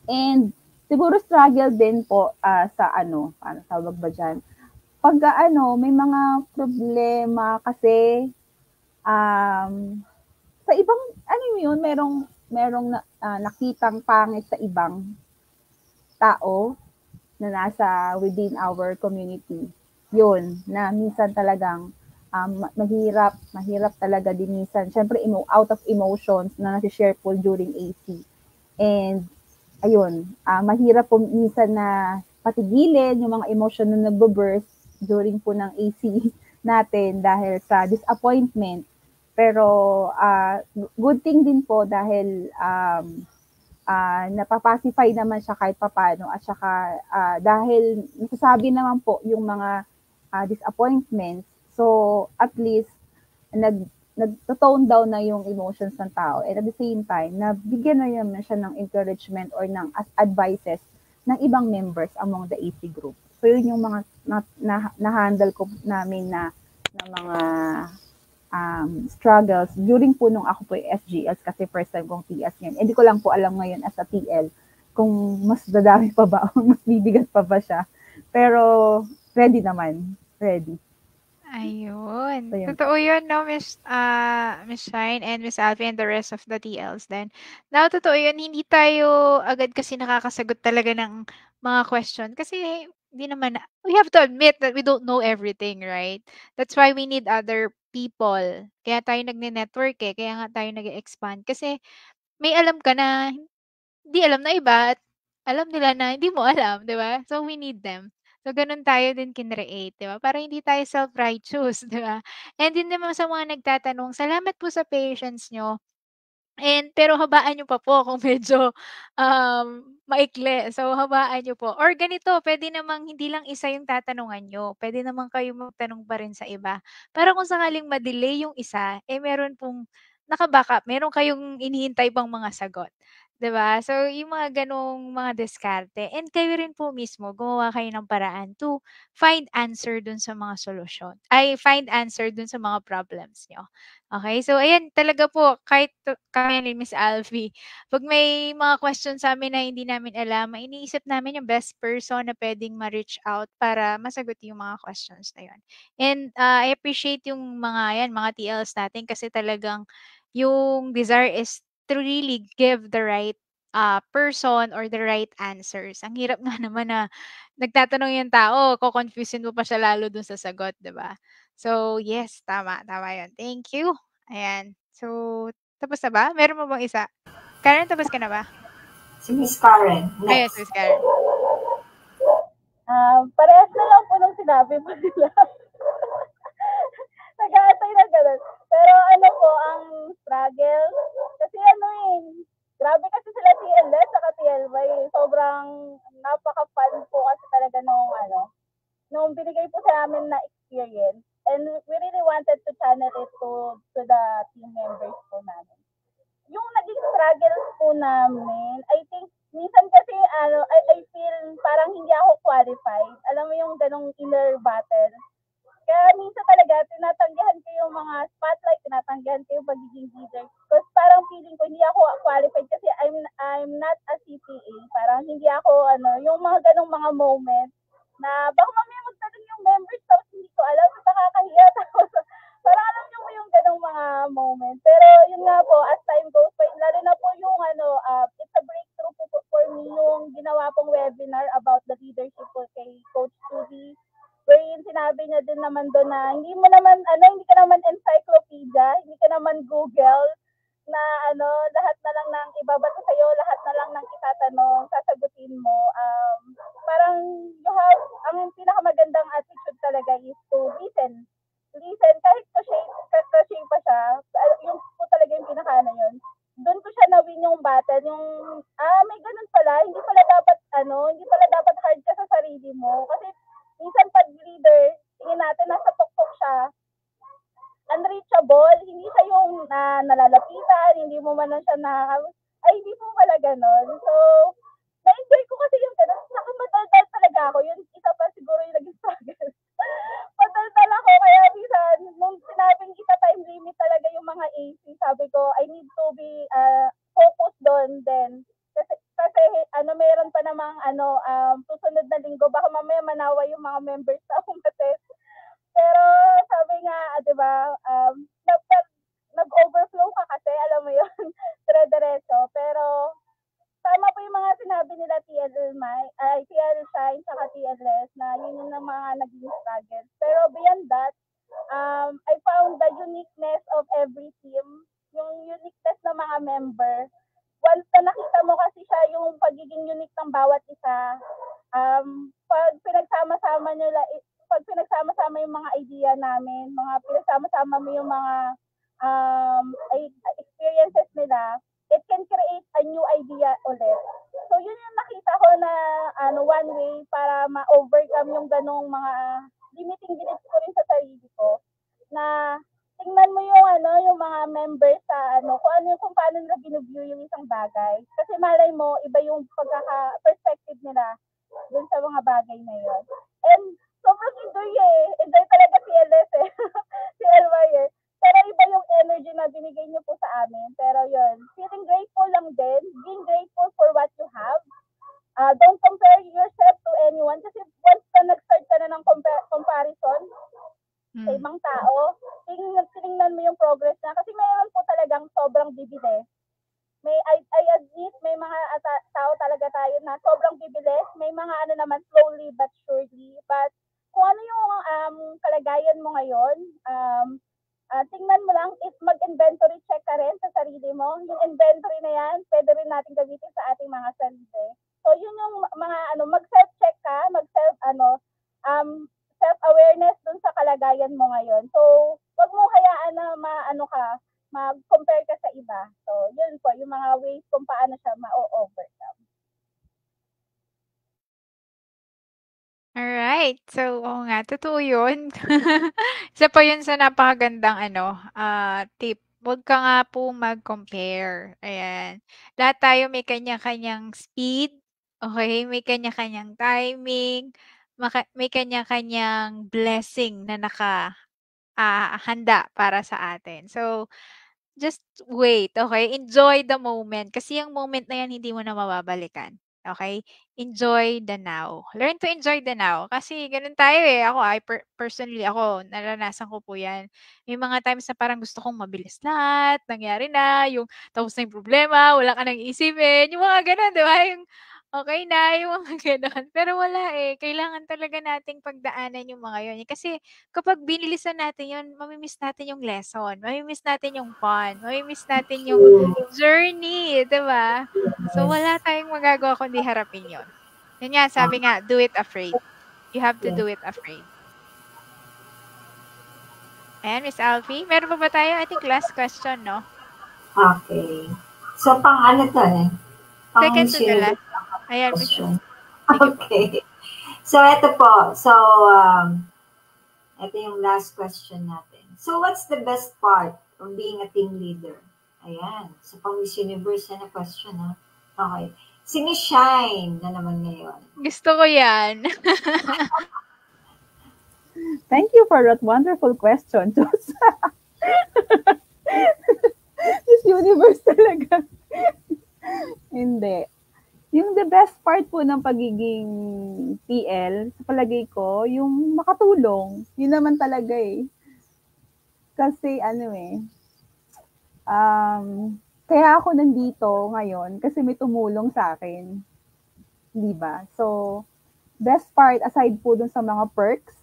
And siguro struggle din po sa paano tawag ba dyan? Pag may mga problema kasi sa ibang, merong nakitang pangit sa ibang tao na nasa within our community. Yun, na minsan talagang mahirap talaga din minsan. Siyempre, out of emotions na nasi-share po during AC. And ayun, mahirap po minsan na patigilin yung mga emotion na nagbo-burst during po ng AC natin dahil sa disappointment. Pero good thing din po dahil napapacify naman siya kahit papano at saka dahil nasasabi naman po yung mga disappointments. So at least nag-tone down na yung emotions ng tao. And at the same time, nabigyan na siya ng encouragement or ng advices ng ibang members among the AC group. So, yun yung mga na-handle ko namin na mga struggles during po nung ako po yung SGS kasi first time kong TS ngayon. Hindi ko lang po alam ngayon as a TL kung mas dadami pa ba o mas bibigat pa ba siya. Pero ready naman. Ready. Ayun. So, yun. Totoo yun, no, Miss Shine and Miss Alfie and the rest of the TLs then. Now, totoo yun, hindi tayo agad kasi nakakasagot talaga ng mga question kasi hindi naman, we have to admit that we don't know everything, right? That's why we need other people. Kaya tayo nagne-network eh. Kaya nga tayo nag-expand. Kasi may alam ka na hindi alam na iba at alam nila na hindi mo alam, di ba? So, we need them. So, ganun tayo din kinreate, di ba? Para hindi tayo self-righteous, di ba? And din naman sa mga nagtatanong, salamat po sa patience nyo. And pero habaan niyo pa po kung medyo, maikli. So, habaan niyo po or ganito puwede namang hindi lang isa yung tatanungan niyo, puwede naman kayong magtanong pa rin sa iba. Para kung sakaling ma-delay yung isa, eh, meron pong naka-backup, meron kayong hinihintay pang mga sagot, 'di ba? So, yung mga gano'ng mga diskarte and kayo rin po mismo gumawa kayo ng paraan to find answer dun sa mga solusyon ay find answer dun sa mga problems niyo. Okay, so ayan talaga po kahit kami ni Miss Alfie, 'pag may mga questions sa'min na hindi namin alam, iniisip namin yung best person na puwedeng ma-reach out para masagot yung mga questions na yun. And, I appreciate yung mga 'yan, mga TLs natin kasi talagang yung desire is to really give the right, person or the right answers. Ang hirap nga naman na nagtatanong yung tao, ko-confuse-in mo pa siya lalo dun sa sagot, 'di ba? So, yes, tama, tama 'yun. Thank you. Ayan. So, tapos na ba? Meron mo bang isa? Karen, tapos ka na ba? Si Miss Karen, Yes, next. Miss Karen. Parehas na lang po nung sinabi mo nila. Nag-aantay na ganun. Pero ano po, ang struggle, kasi ano eh, grabe kasi sila TLS saka TLY. Sobrang napaka-fun po kasi talaga nung binigay po sa amin na experience. And we really wanted to channel it to the team members po namin. Yung naging struggles po namin, I think, minsan kasi, I feel parang hindi ako qualified. Alam mo yung ganong inner battle. Kaya minsan talaga, tinatanggihan ko yung mga spotlight, tinatanggihan ko yung pagiging leader. Because parang feeling ko, hindi ako qualified kasi I'm not a CPA. Parang hindi ako, yung mga ganong mga moments na baka mamaya magtanong yung members tapos hindi ko alam, nakakahiya. Tapos, parang alam niyo mo yung ganong mga moment. Pero yun nga po, as time goes by, lalo na po yung it's a breakthrough po for me yung ginawa pong webinar about the leadership po kay Coach Tubi. Wherein sinabi niya din naman doon na hindi ka naman encyclopedia, hindi ka naman Google, na lahat na lang ng ibabato sa'yo, lahat na lang ng itatanong, sasagutin mo. Parang ang pinakamagandang attitude talaga is to listen. Listen, kahit cliche pa siya, yung po talaga yung pinaka yun. Doon ko siya na-win yung battle, yung, may ganun pala, hindi pala dapat hard ka sa sarili mo. Kasi, minsan pag leader, tingin natin nasa tuktok siya, unreachable, hindi siya yung nalalapitan, hindi mo man lang siya hindi po pala ganon. So, na-enjoy ko kasi yung ganon. Saka madaldal talaga ako. Yun, isa pa siguro yung naging struggle. Madaldal ako, kaya minsan, nung sinabing time limit talaga yung mga AC, sabi ko, I need to be focused doon din. Kasi meron pa namang susunod na linggo, baka mamaya manawa yung mga members na umatest. Pero sabi nga, 'di ba, nag-overflow ka kasi, alam mo 'yun, dire-diretso. Pero tama po yung mga sinabi nila TL Shine saka TLS na yun yung mga naging struggle. Pero beyond that, I found the uniqueness of every team, yung uniqueness ng mga member. Once na nakita mo kasi siya yung pagiging unique ng bawat isa, pag pinagsama-sama yung mga idea namin, pinagsama-sama mo yung mga experiences nila, it can create a new idea ulit. So, yun yung nakita ko na one way para ma-overcome yung ganong mga limiting beliefs ko rin sa sarili ko, na tingnan mo yung mga members sa kung paano nila binuview yung isang bagay. Kasi malay mo, iba yung perspective nila dun sa mga bagay na yun. And sobrang enjoy eh. Enjoy talaga si LS eh. Si Elwire. Pero iba yung energy na binigay niyo po sa amin. Pero yun, feeling grateful lang din. Being grateful for what you have. Don't compare yourself to anyone kasi once na nag-start ka na ng comparison sa ibang tao, tinignan mo yung progress na. Kasi mayroon po talagang sobrang bibili. I admit, may mga tao talaga tayo na sobrang bibilis. May mga ano naman, slowly but surely. But kung ano yung kalagayan mo ngayon, tingnan mo lang, if mag-inventory check ka rin sa sarili mo, yung inventory na yan, pwede rin natin gamitin sa ating mga sarili. So, yun yung mga, mag-self-check ka, self-awareness dun sa kalagayan mo ngayon. So, wag mo hayaan na mag-compare ka sa iba. So, yun po, yung mga ways kung paano siya ma-overcome. Alright. So, oo nga, totoo yun. Isa pa yun sa napakagandang tip. Huwag ka nga po mag-compare. Ayan. Lahat tayo may kanya-kanyang speed. Okay? May kanya-kanyang timing. May kanya-kanyang blessing na handa para sa atin. So, just wait, okay? Enjoy the moment. Kasi yung moment na yan, hindi mo na mababalikan. Okay? Enjoy the now. Learn to enjoy the now. Kasi ganun tayo eh. Personally, naranasan ko po yan. May mga times na parang gusto kong mabilis lahat, nangyari na, yung tapos na yung problema, wala ka nang isipin, yung mga ganun, di ba? Yung okay na, yung mga ganun. Pero wala eh. Kailangan talaga nating pagdaanan yung mga yun. Kasi kapag binilisan natin yun, mamimiss natin yung lesson, mamimiss natin yung fun, mamimiss natin yung journey, di ba? So, wala tayong magagawa kundi harapin yun. Yun nga, sabi nga, do it afraid. You have to do it afraid. Ayan, Miss Alfie. Meron pa ba tayo? I think last question, no? Okay. So, pang ano to eh? Pang Second to the last. Ayan, question. Okay. So, ito po. So, ito yung last question natin. So, what's the best part of being a team leader? Ayan. So, pang Miss Universe na question, ha? Okay. Si Miss Shine na naman ngayon. Gusto ko yan. Thank you for that wonderful question, Diyos. Miss Universe talaga. Hindi. Yung the best part po ng pagiging TL, sa palagay ko, yung makatulong. Yun naman talaga eh. Kasi kaya ako nandito ngayon kasi may tumulong sa akin. Diba? So, best part, aside po dun sa mga perks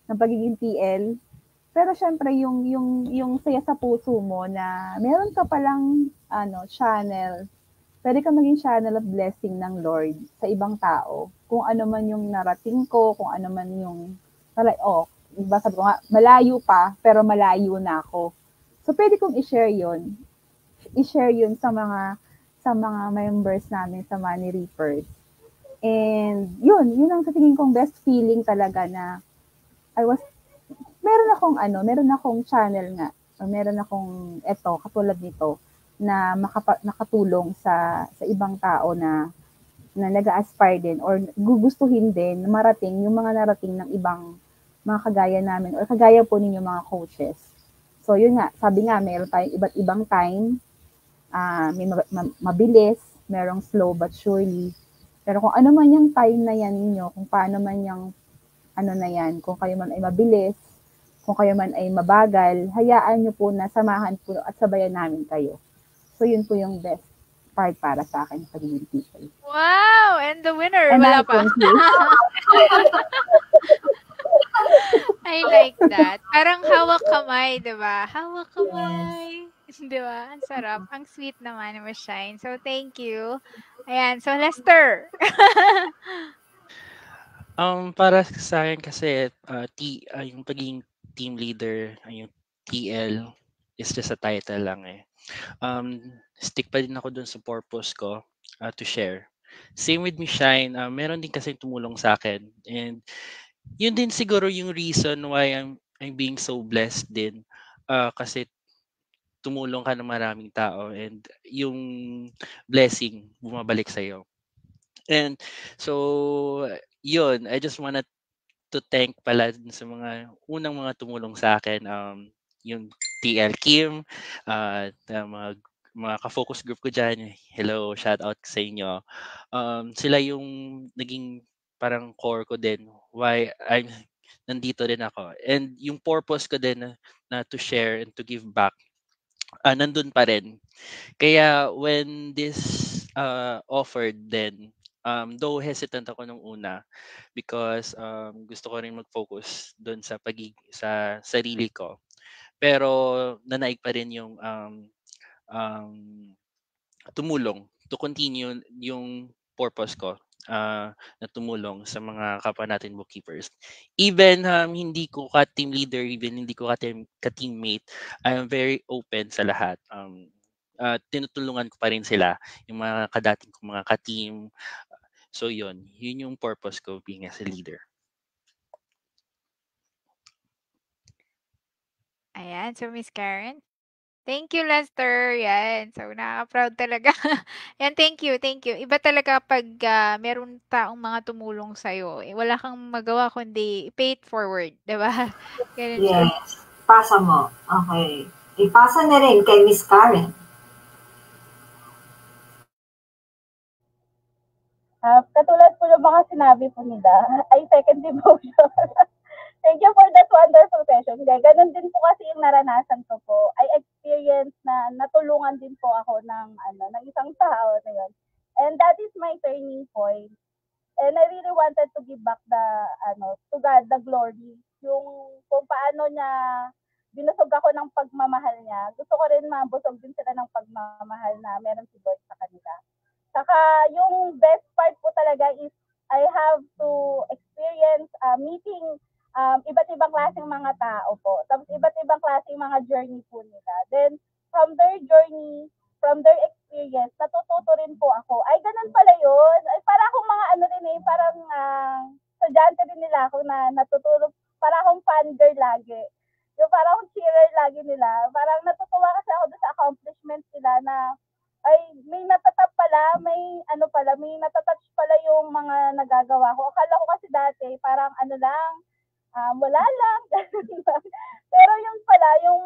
ng pagiging TL, pero syempre yung saya sa puso mo na meron ka palang channel, pwede ka maging channel of blessing ng Lord sa ibang tao. Kung ano man yung narating ko, kung ano man yung diba sabi ko nga, malayo pa, pero malayo na ako. So, pwede kong i-share yun. I-share yun sa mga members namin sa Money Reapers. And yun ang sa tingin kong best feeling talaga na meron akong channel nga. Meron akong katulad nito na nakatulong sa ibang tao na nag-a-aspire din or gugustuhin din na marating yung mga narating ng ibang mga kagaya namin or kagaya po ninyo mga coaches. So yun nga, sabi nga meron tayong iba't ibang time, may mabilis, merong slow but surely. Pero kung ano man yung time na yan ninyo, kung paano man yung na yan, kung kayo man ay mabilis, kung kayo man ay mabagal, hayaan nyo po na samahan po at sabayan namin kayo. So yun po yung best part para sa akin sa pagiging people. Wow! And the winner, wala pa. I like that. Parang hawak kamay, di ba? Hawak kamay. Di ba? Ang sarap. Ang sweet naman ni Shine. So, thank you. Ayan. So, Lester. Para sa akin kasi, yung pagiging team leader, yung TL, is just a title lang eh. Stick pa din ako dun sa purpose ko to share. Same with me, Shine. Meron din kasi tumulong sa akin. And yun din siguro yung reason why I'm being so blessed din. Kasi tumulong ka ng maraming tao and yung blessing bumabalik sa'yo. And so, yun, I just wanna to thank pala sa mga unang mga tumulong sa akin, yung TL Kim, mga ka-focus group ko dyan. Hello, shout out sa inyo. Sila yung naging parang core ko din why I'm nandito din ako. And yung purpose ko din na to share and to give back, nandun pa rin. Kaya when this offered then, though hesitant ako nung una because gusto ko rin mag-focus doon sa sarili ko. Pero nanaig pa rin yung um, tumulong to continue yung purpose ko, na tumulong sa mga kapwa natin bookkeepers. Even hindi ko ka-team leader, even hindi ko ka-teammate, I am very open sa lahat. Tinutulungan ko pa rin sila, yung mga kadating kong mga ka-team. So yun yung purpose ko being as a leader. Ayan, so Miss Karen. Thank you, Lester. Yan. So, nakaka-proud talaga. Yan, thank you, thank you. Iba talaga pag meron taong mga tumulong sa'yo. Wala kang magawa kundi pay it forward. Diba? Ganun siya. Yes. Pasa mo. Okay. Ipasa na rin kay Miss Karen. Katulad po ng mga sinabi po nila, I second the motion. Thank you for that wonderful question. Ganun din po kasi yung naranasan ko po. I experienced na natulungan din po ako ng isang tao na yun. And that is my turning point. And I really wanted to give back to God, the glory. Yung kung paano niya binusog ako ng pagmamahal niya. Gusto ko rin mabusog din sila ng pagmamahal na meron si God sa kanila. Saka yung best part po talaga is I have to experience meeting iba't ibang klaseng mga tao po. Tapos iba't ibang klaseng mga journey po nila. Then, from their journey, from their experience, natututo rin po ako. Ay, ganun pala yun. Ay, para akong mga parang estudyante din nila ako na natutulog. Para akong fangirl lagi. Yung parang akong cheerer lagi nila. Parang natutuwa kasi ako sa accomplishments nila na ay, may natatap pala, may natatouch pala yung mga nagagawa ko. Akala ko kasi dati, parang wala lang. Pero yung pala, yung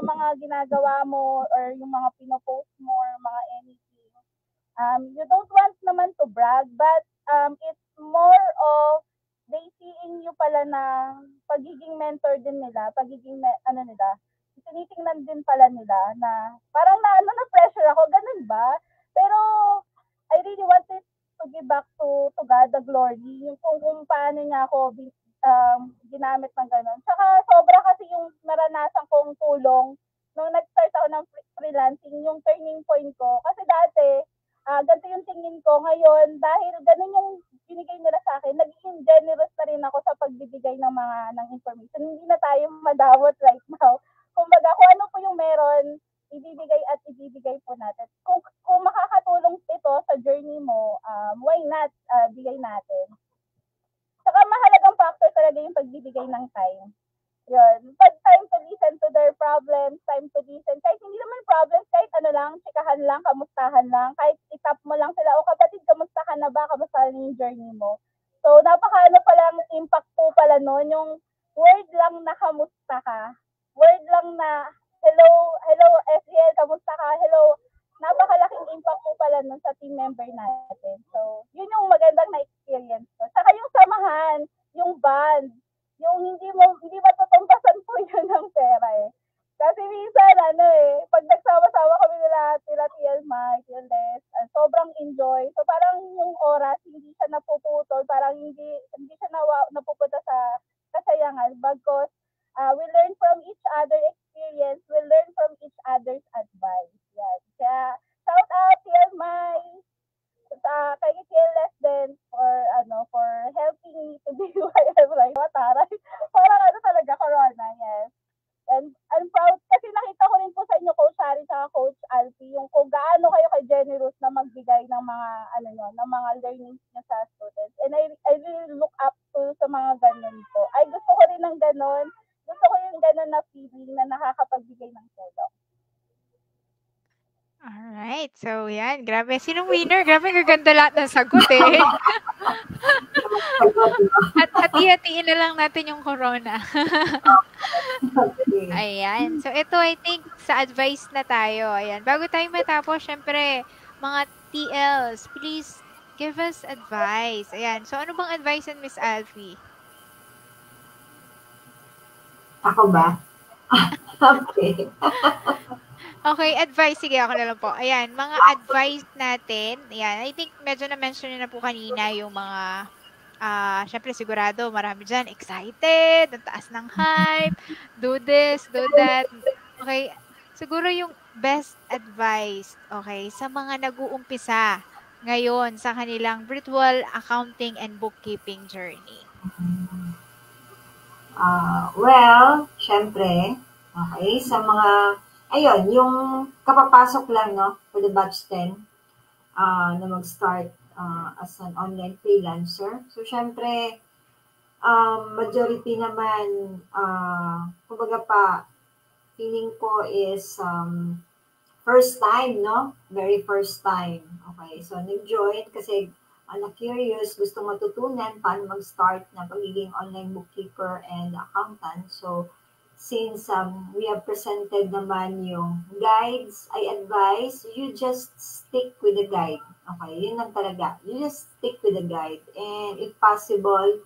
mga ginagawa mo or yung mga pinopost mo or mga anything, you don't want naman to brag, but it's more of they seeing you pala na pagiging mentor din nila, nila, tinitingnan din pala nila na parang na-pressure ako, ganun ba? Pero I really wanted to give back to God the glory, yung kung paano niya ako ginamit ng ganun. Saka sobra kasi yung naranasan kong tulong nung nag-start ako ng freelancing, yung turning point ko. Kasi dati, ganito yung tingin ko. Ngayon, dahil ganun yung binigay nila sa akin, naging generous na rin ako sa pagbibigay ng information. Hindi na tayo madawat right now. Kumbaga, kung ano po yung meron, ibibigay po natin. Kung makakatulong ito sa journey mo, why not bigay natin? Saka mahalagang factor talaga yung pagbibigay ng time. Yun. Pag time to listen to their problems, time to listen. Kahit hindi naman problems, kahit chikahan lang, kamustahan lang. Kahit itap mo lang sila, o kapatid, kamusta ka na ba? Kamusta na yung journey mo? So, palang impact po pala nun, yung word lang na kamusta ka. Word lang na, hello, SGL, kamusta ka? Hello. Napakalaking impact po pala nun sa team member natin. So, yun yung magandang na-experience ko. Saka yung samahan, yung bond, yung hindi matutumbasan po yun ng pera eh. Kasi minsan, pag nagsama-sama kami nila TL Mike, TL Les, sobrang enjoy. So, parang yung oras, hindi siya napuputol, parang hindi siya napupunta sa kasayangan. Bagkos, we learn from each other experience, we learn from each other's advice. Yan. Kaya, shout out TL Mike, kay TL Les din for helping me to be who I am right now. Parang talaga, Corona, yes. And I'm proud kasi nakita ko rin po sa inyo, Coach Harry at Coach Alfie, yung kung gaano kayo ka-generous na magbigay ng mga ng mga learnings niyo sa students. And I really look up to sa mga ganun po. Ay, gusto ko rin ng ganun. Gusto ko yung ganun na feeling na nakakapagbigay ng tulong. Alright. So, yan. Grabe. Sinong winner? Grabe, gaganda lahat ng sagot eh. At hati-hatiin na lang natin yung corona. Okay. Ayan. So, ito I think sa advice na tayo. Ayan. Bago tayo matapos, syempre, mga TLs, please give us advice. Ayan. So, ano bang advice ni Miss Alfie? Ako ba? Okay. Okay, advice. Sige, ako na lang po. Ayan, mga advice natin. Ayan, I think medyo na-mention nyo na po kanina yung mga, syempre sigurado, marami dyan, excited, ang taas ng hype, do this, do that. Okay, siguro yung best advice, okay, sa mga nag-uumpisa ngayon sa kanilang virtual accounting and bookkeeping journey. Well, syempre, okay, sa mga, ayun, yung kapapasok lang, no, for the batch 10, na mag-start as an online freelancer. So, syempre, majority naman, kumbaga pa, feeling ko is first time, no? Very first time. Okay, so nag-join kasi na-curious, gusto matutunan paano mag-start na pagiging online bookkeeper and accountant. So, since we have presented naman yung guides, I advise you just stick with the guide. Okay, yun lang talaga. You just stick with the guide. And if possible,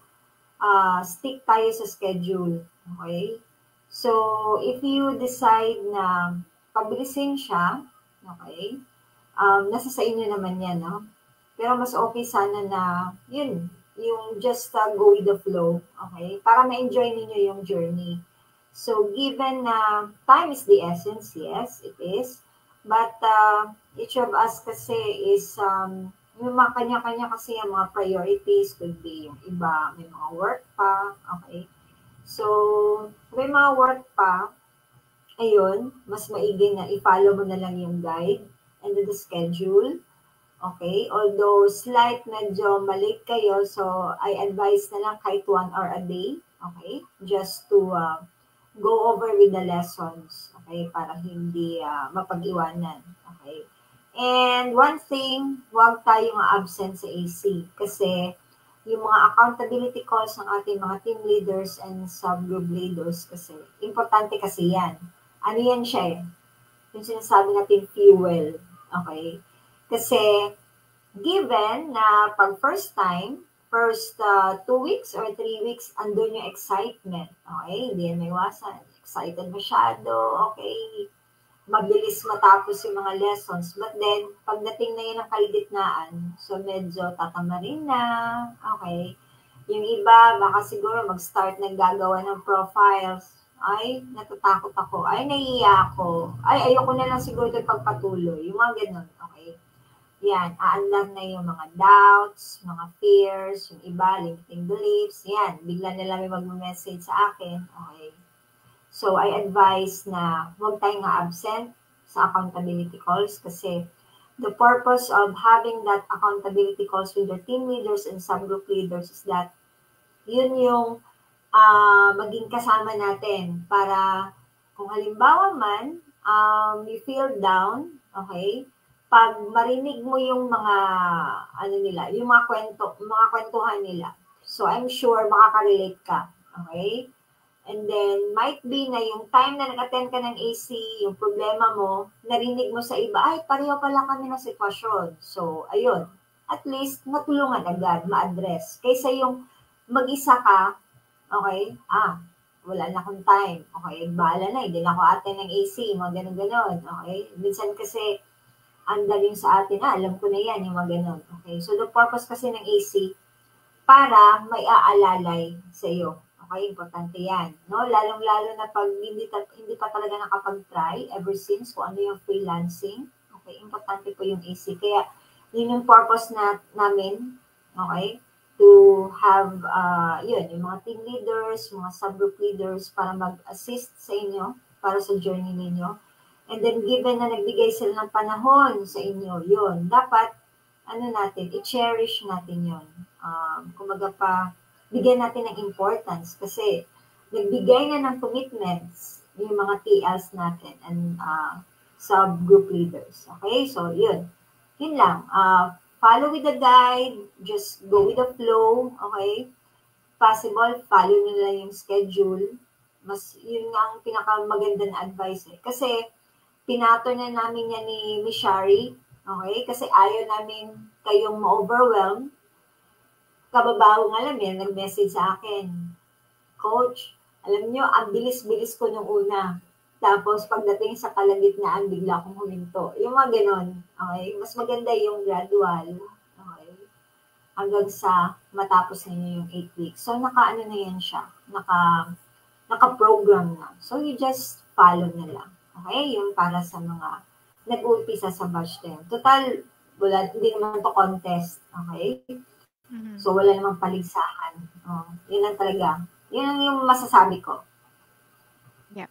stick tayo sa schedule. Okay? So, if you decide na pabilisin siya, okay, nasa sa inyo naman yan, no? Pero mas okay sana na, yun, yung just go with the flow, okay? Para ma-enjoy ninyo yung journey. So, given na time is the essence, yes, it is. But each of us kasi is, yung mga kanya-kanya kasi yung mga priorities could be yung iba, may mga work pa, okay? So, may mga work pa, ayun, mas maigi na i-follow mo na lang yung guide and then the schedule. Okay? Although slight medyo maliit kayo, so I advise na lang kahit 1 hour a day. Okay? Just to go over with the lessons. Okay? Para hindi mapag-iwanan. Okay? And one thing, huwag tayong absent sa AC kasi yung mga accountability calls ng ating mga team leaders and subgroup leaders kasi, importante kasi yan. Ano yan siya eh? Yung sinasabi natin fuel. Okay? Kasi, given na pag first time, first 2 weeks or 3 weeks, andun yung excitement. Okay? Hindi yan may iwasan. Excited masyado. Okay? Mabilis matapos yung mga lessons. But then, pagdating na yun ng kalagitnaan, so medyo tatamarin na, okay. Yung iba, baka siguro mag-start naggagawa ng profiles. Ay, natatakot ako. Ay, naiiya ako. Ay, ayoko na lang siguro ito pagpatuloy. Yung mga ganun, okay. Yan, aandar na yung mga doubts, mga fears, yung iba, limiting beliefs. Yan, bigla na lang may mag-message sa akin. Okay. So, I advise na huwag tayong absent sa accountability calls kasi the purpose of having that accountability calls with your team leaders and subgroup leaders is that yun yung maging kasama natin para kung halimbawa man you feel down, okay, pag marinig mo yung mga ano nila, yung mga kwentuhan nila. So, I'm sure makaka-relate ka, okay? And then, might be na yung time na nag-attend ka ng AC, yung problema mo, narinig mo sa iba, ay, pareho pala kami ng sitwasyon. So, ayun. At least, matulungan agad, ma-address. Kaysa yung mag-isa ka, okay, wala na akong time. Okay, bahala na, hindi na ako attend ng AC, mga ganun-ganon. Okay, minsan kasi, andal yung sa atin, alam ko na yan, yung mga ganon. Okay, so the purpose kasi ng AC, para may aalalay sa iyo. Okay, importante yan. No? Lalong-lalo na pag hindi pa talaga nakapag-try ever since kung ano yung freelancing. Okay, importante po yung AC. Kaya, yun yung purpose namin, okay, to have, yun, yung mga team leaders, mga subgroup leaders para mag-assist sa inyo, para sa journey ninyo. And then, given na nagbigay sila ng panahon sa inyo, yun, dapat, i-cherish natin yun. Kumaga pa, bigyan natin ng importance kasi nagbigay na ng commitments yung mga TLs natin and subgroup leaders. Okay? So, yun. Yun lang. follow with the guide, just go with the flow, okay? Possible, follow nyo lang yung schedule. Mas, yun nga ang pinakamaganda na advice eh. Kasi, pinato na namin yan ni Miss Shari, okay? Kasi ayaw namin kayong ma-overwhelm. Kababaw nga lang yan, nag-message sa akin, Coach, alam nyo, ang bilis-bilis ko nung una. Tapos pagdating sa kalagitnaan, bigla akong huminto. Yung mga ganon. Okay? Mas maganda yung gradual. Okay? Hanggang sa matapos ninyo yung 8 weeks. So, naka-ano na yan siya. Naka-program na. So, you just follow na lang. Okay? Yung para sa mga nag-umpisa sa batch 10. Total, wala, hindi naman to contest. Okay? So, wala namang paligsahan. Yun lang talaga. Yun lang yung masasabi ko. Yep.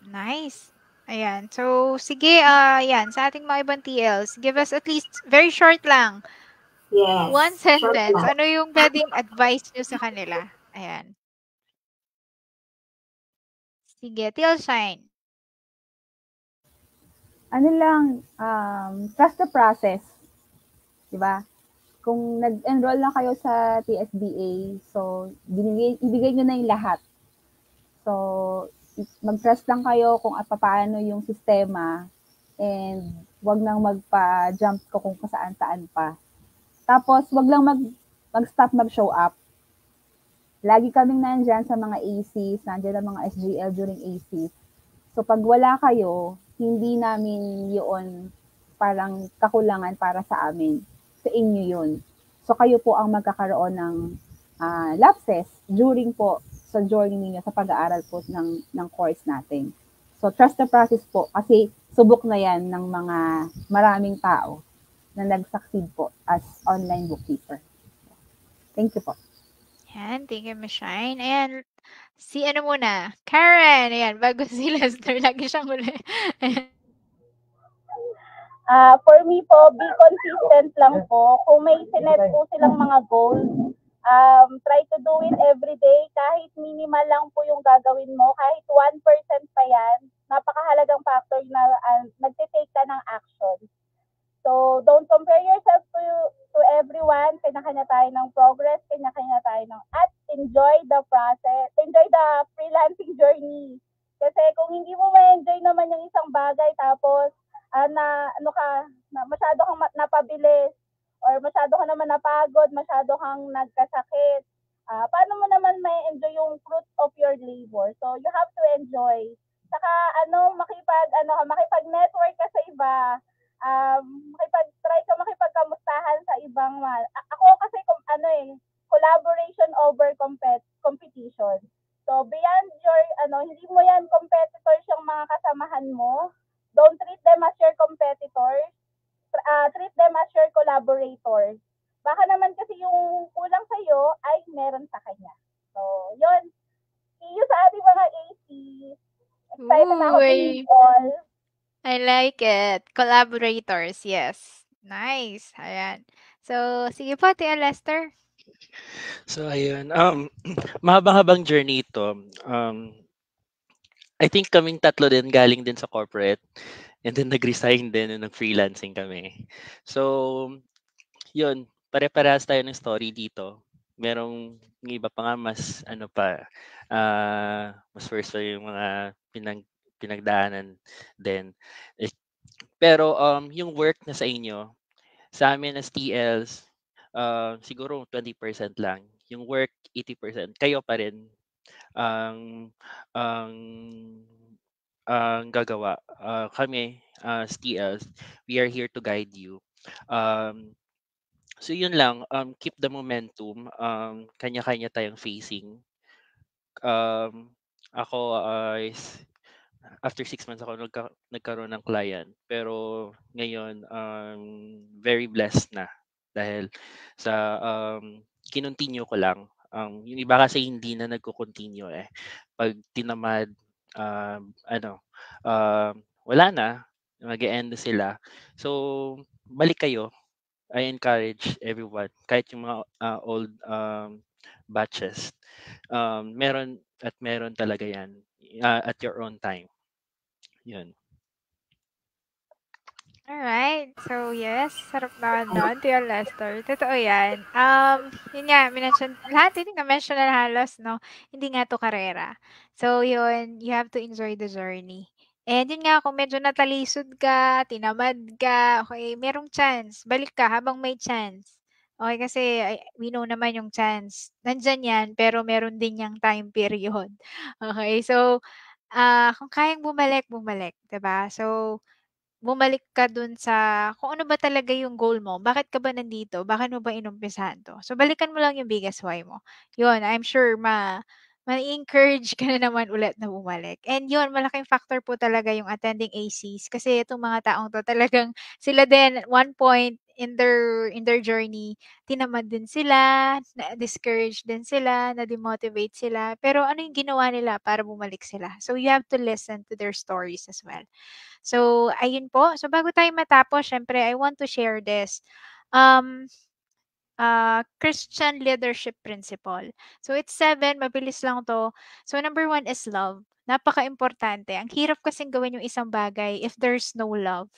Nice. Ayan. So, sige, yan, sa ating mga ibang TLs, give us at least, very short lang. Yes. One sentence. Short lang. Ano yung pwedeng advice nyo sa kanila? Ayan. Sige, TL Shine. Ano lang, trust the process. Diba? Kung nag-enroll na kayo sa TSDA, so ibigay nyo na yung lahat. So, mag-trust lang kayo kung paano yung sistema and wag nang magpa-jump ko kung saan pa. Tapos, wag lang mag-stop mag-show up. Lagi kaming nandyan sa mga ACs, nandyan ang mga SGL during ACs. So, pag wala kayo, hindi namin yun parang kakulangan para sa amin. Sa inyo yun. So, kayo po ang magkakaroon ng lapses during po sa journey ninyo sa pag-aaral po ng course natin. So, trust the process po kasi subok na yan ng mga maraming tao na nag-succeed po as online bookkeeper. Thank you po. Ayan, thank you, Ms. Shine. Ayan, si ano muna, Karen. Ayan, bago si Lester, lagi siyang huli. For me po, be consistent lang po. Kung may sinet po silang mga goals, try to do it every day. Kahit minimal lang po yung gagawin mo, kahit 1% pa yan, napakahalagang factor na nagtitake ka ng action. So, don't compare yourself to everyone. Kanya-kanya tayo ng progress, kanya-kanya tayo at enjoy the process, enjoy the freelancing journey. Kasi kung hindi mo ma-enjoy naman yung isang bagay, tapos masyado kang napabilis, or masyado kang naman napagod, masyado kang nagkasakit, paano mo naman ma-enjoy yung fruit of your labor? So, you have to enjoy. Saka, makipag-network ka sa iba, try ka makipagkamustahan sa ibang ako kasi collaboration over competition. So beyond your hindi mo yan competitors yung mga kasamahan mo. Don't treat them as your competitors. Treat them as your collaborators. Baka naman kasi yung kulang sa iyo ay meron sa kanya. So, yun. See you sa ating mga AC. Excited na ako to meet all. I like it. Collaborators, yes. Nice. Ayan. So, sige po, Tia Lester. So, ayun. Mahabang-habang journey ito. I think kaming tatlo din galing din sa corporate. And then nag-resign din nung nag-freelancing kami. So, yun. Pare-parehas tayo ng story dito. Merong yung iba pa nga mas mas first pa yung mga pinagdaanan din. Pero yung work na sa inyo, sa amin as TLs, siguro 20% lang. Yung work, 80%. Kayo pa rin ang ang ang gagawa. Kami as TLs, we are here to guide you. So yun lang, keep the momentum. Kanya-kanya tayong facing. Ako after 6 months ako nagkaroon ng client. Pero ngayon, very blessed na dahil sa kinontinue ko lang. Yung iba kasi hindi na nagko-continue eh. Pag tinamad, wala na, mag-e-end na sila. So, balik kayo. I encourage everyone, kahit yung mga old batches, meron talaga yan at your own time. Yun. Alright. So, yes, sarap naman nun, Tia Lester. Totoo yan. Yun nga, lahat hindi na-mention na halos, no? Hindi nga to karera. So, yun, you have to enjoy the journey. And yun nga, kung medyo natalisod ka, tinamad ka, okay, merong chance. Balik ka habang may chance. Okay, kasi we know naman yung chance. Nandyan yan, pero meron din yung time period. Okay, so, kung kayang bumalik, bumalik, 'di ba? So, bumalik ka dun sa kung ano ba talaga yung goal mo. Bakit ka ba nandito? Bakit mo ba inumpisahan 'to? So, balikan mo lang yung biggest why mo. Yun, I'm sure ma-encourage ka na naman ulit na bumalik. And yun, malaking factor po talaga yung attending ACs kasi itong mga taong 'to talagang sila din at one point in their journey, tinamad din sila, na-discourage din sila, na-demotivate sila. Pero ano yung ginawa nila para bumalik sila? So, you have to listen to their stories as well. So, ayun po. So, bago tayo matapos, syempre, I want to share this. Um, Christian leadership principle. So, it's 7. Mabilis lang to. So, number 1 is love. Napaka-importante. Ang hirap kasing gawin yung isang bagay if there's no love.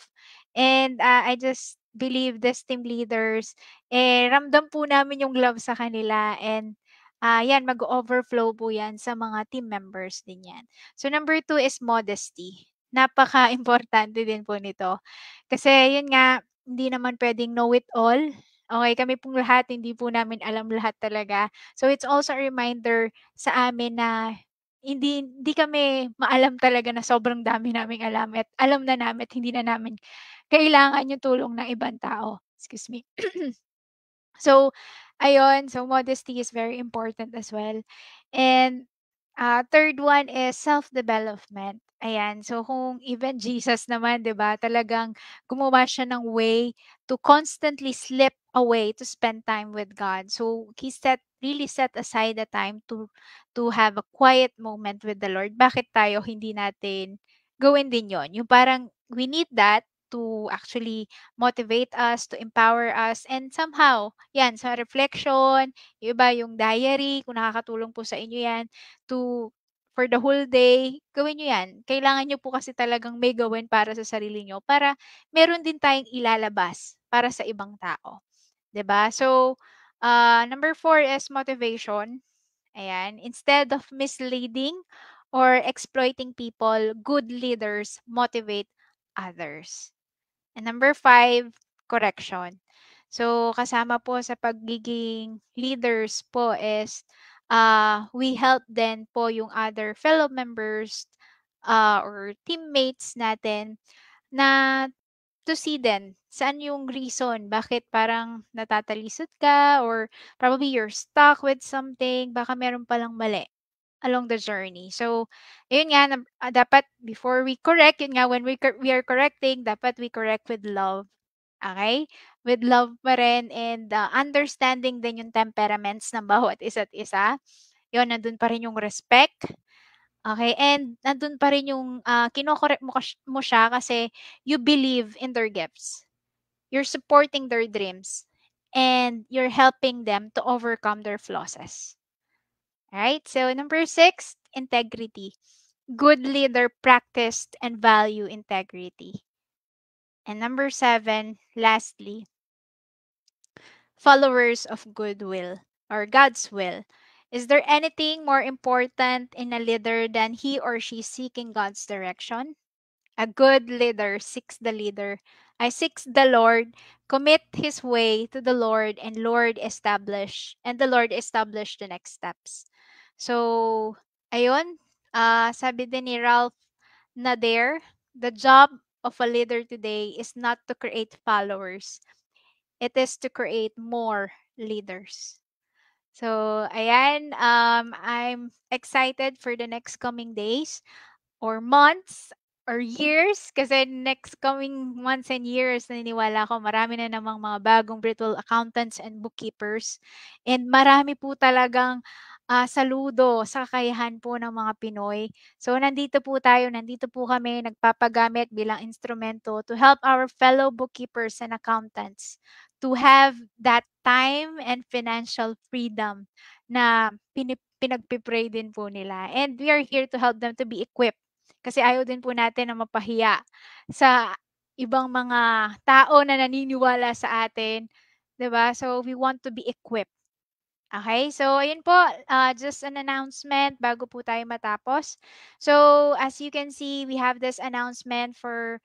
And I just believe these team leaders, ramdam po namin yung love sa kanila and yan, mag-overflow po yan sa mga team members din yan. So, number 2 is modesty. Napaka-importante din po nito. Kasi yun nga, hindi naman pwedeng know it all. Okay, kami pong lahat hindi po namin alam lahat talaga. So, it's also a reminder sa amin na hindi kami maalam talaga na sobrang dami naming alam at alam na namin at hindi na namin kailangan yung tulong ng ibang tao. Excuse me. So, ayun. So, modesty is very important as well. And third one is self-development. Ayan. So, kung even Jesus naman, 'di ba, talagang gumawa siya ng way to constantly slip away to spend time with God. So, he really set aside the time to have a quiet moment with the Lord. Bakit tayo hindi natin gawin din 'yon? Yung parang we need that to actually motivate us, to empower us, and somehow, yan, sa reflection, yung iba yung diary, kung nakakatulong po sa inyo yan, to for the whole day, gawin nyo yan. Kailangan nyo po kasi talagang may gawin para sa sarili nyo para meron din tayong ilalabas para sa ibang tao. 'Di ba? So, number 4 is motivation. Ayan. Instead of misleading or exploiting people, good leaders motivate others. And number 5, correction. So, kasama po sa pagiging leaders po is we help din po yung other fellow members or teammates natin na to see din saan yung reason bakit parang natatalisod ka or probably you're stuck with something, baka meron palang mali along the journey. So, ayun nga, dapat before we correct, yun nga, when we are correcting, dapat we correct with love. Okay? With love pa rin and understanding din yung temperaments ng bawat isa't isa. Yun, nandun pa rin yung respect. Okay? And nandun pa rin yung kinokorek mo siya kasi you believe in their gifts. You're supporting their dreams. And you're helping them to overcome their flaws. Right? So, number 6, integrity. Good leader practiced and value integrity. And number 7, lastly, followers of goodwill or God's will. Is there anything more important in a leader than he or she seeking God's direction? A good leader seeks the Lord, commit his way to the Lord, and the Lord establish the next steps. So, ayun, sabi din ni Ralph Nader, the job of a leader today is not to create followers. It is to create more leaders. So, ayan, I'm excited for the next coming days or months or years kasi next coming months and years naniniwala ako marami na namang mga bagong virtual accountants and bookkeepers and marami po talagang saludo sa kakayahan po ng mga Pinoy. So nandito po kami nagpapagamit bilang instrumento to help our fellow bookkeepers and accountants to have that time and financial freedom na pinagpipray din po nila. And we are here to help them to be equipped kasi ayaw din po natin na mapahiya sa ibang mga tao na naniniwala sa atin, 'di ba? So we want to be equipped. Okay, so ayun po, just an announcement bago po tayo matapos. So as you can see, we have this announcement for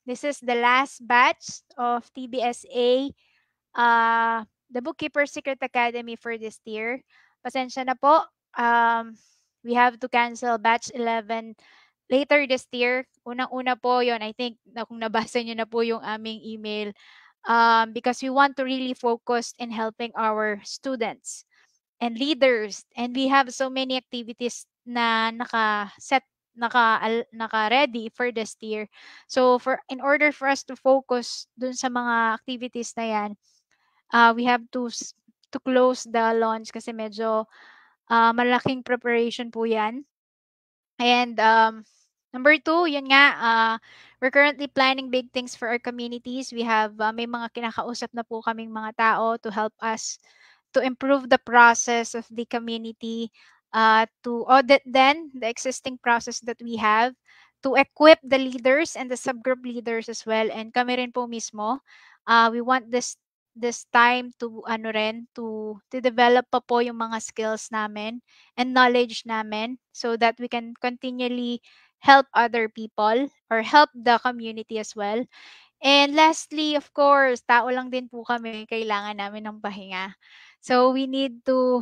this is the last batch of TBSA, the Bookkeeper Secret Academy for this year. Pasensya na po. We have to cancel batch 11 later this year. Unang-una po yon, I think na kung nabasa niyo na po yung aming email, because we want to really focus in helping our students and leaders. And we have so many activities na naka-ready for this year. So in order for us to focus dun sa mga activities na yan, we have to close the launch kasi medyo malaking preparation po yan. And number 2, yun nga, we're currently planning big things for our communities. We have may mga kinakausap na po kaming mga tao to help us to improve the process of the community, to audit then the existing process that we have, to equip the leaders and the subgroup leaders as well. And kami rin po mismo, we want this time to to develop pa po yung mga skills namin and knowledge namin so that we can continually help other people or help the community as well. And lastly, of course, tao lang din po kami, kailangan namin ng pahinga. So we need to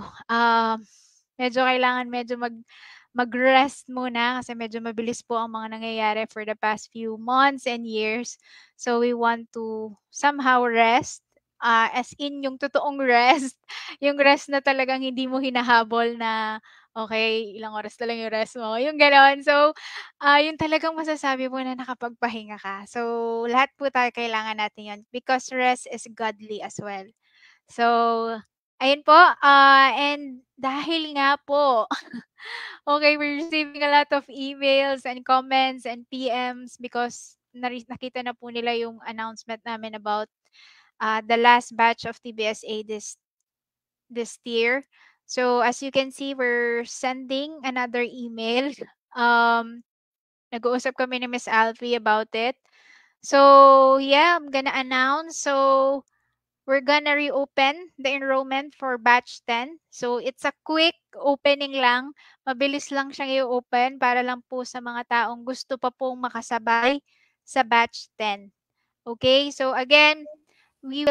medyo mag-rest muna kasi medyo mabilis po ang mga nangyayari for the past few months and years. So we want to somehow rest, as in yung totoong rest, yung rest na talagang hindi mo hinahabol na, okay, ilang oras na lang yung rest mo, yung gano'n. So, yung talagang masasabi mo na nakapagpahinga ka. So, lahat po tayo kailangan natin yun because rest is godly as well. So, ayun po, and dahil nga po, okay, we're receiving a lot of emails and comments and PMs because nakita na po nila yung announcement namin about the last batch of TBSA this year. So as you can see, we're sending another email. Nag-uusap kami ni Miss Alfie about it. So yeah, I'm gonna announce. So we're gonna reopen the enrollment for batch 10. So it's a quick opening lang. Mabilis lang siyang i-open para lang po sa mga taong gusto pa pong makasabay sa batch 10. Okay? So again, we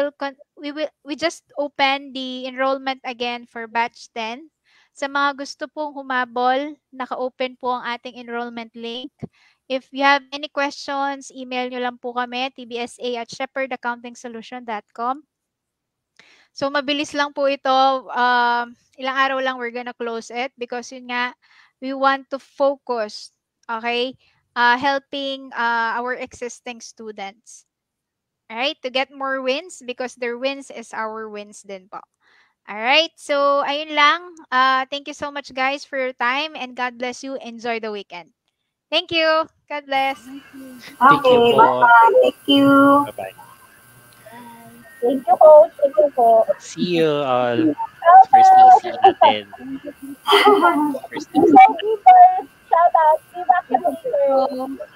just open the enrollment again for batch 10. Sa mga gusto pong humabol, naka-open po ang ating enrollment link. If you have any questions, email nyo lang po kami, tbsa@shepherdaccountingsolution.com. So mabilis lang po ito. Ilang araw lang we're gonna close it because yun nga, we want to focus, okay, helping our existing students. Alright, to get more wins because their wins is our wins din po. Alright, so ayun lang. Thank you so much guys for your time and God bless you. Enjoy the weekend. Thank you. God bless. Thank you Okay, po. bye-bye. Thank you. Bye-bye. Thank you, Coach. Thank you po. See you all. First AC natin. First AC. Thank you for shout out. Give back the teacher.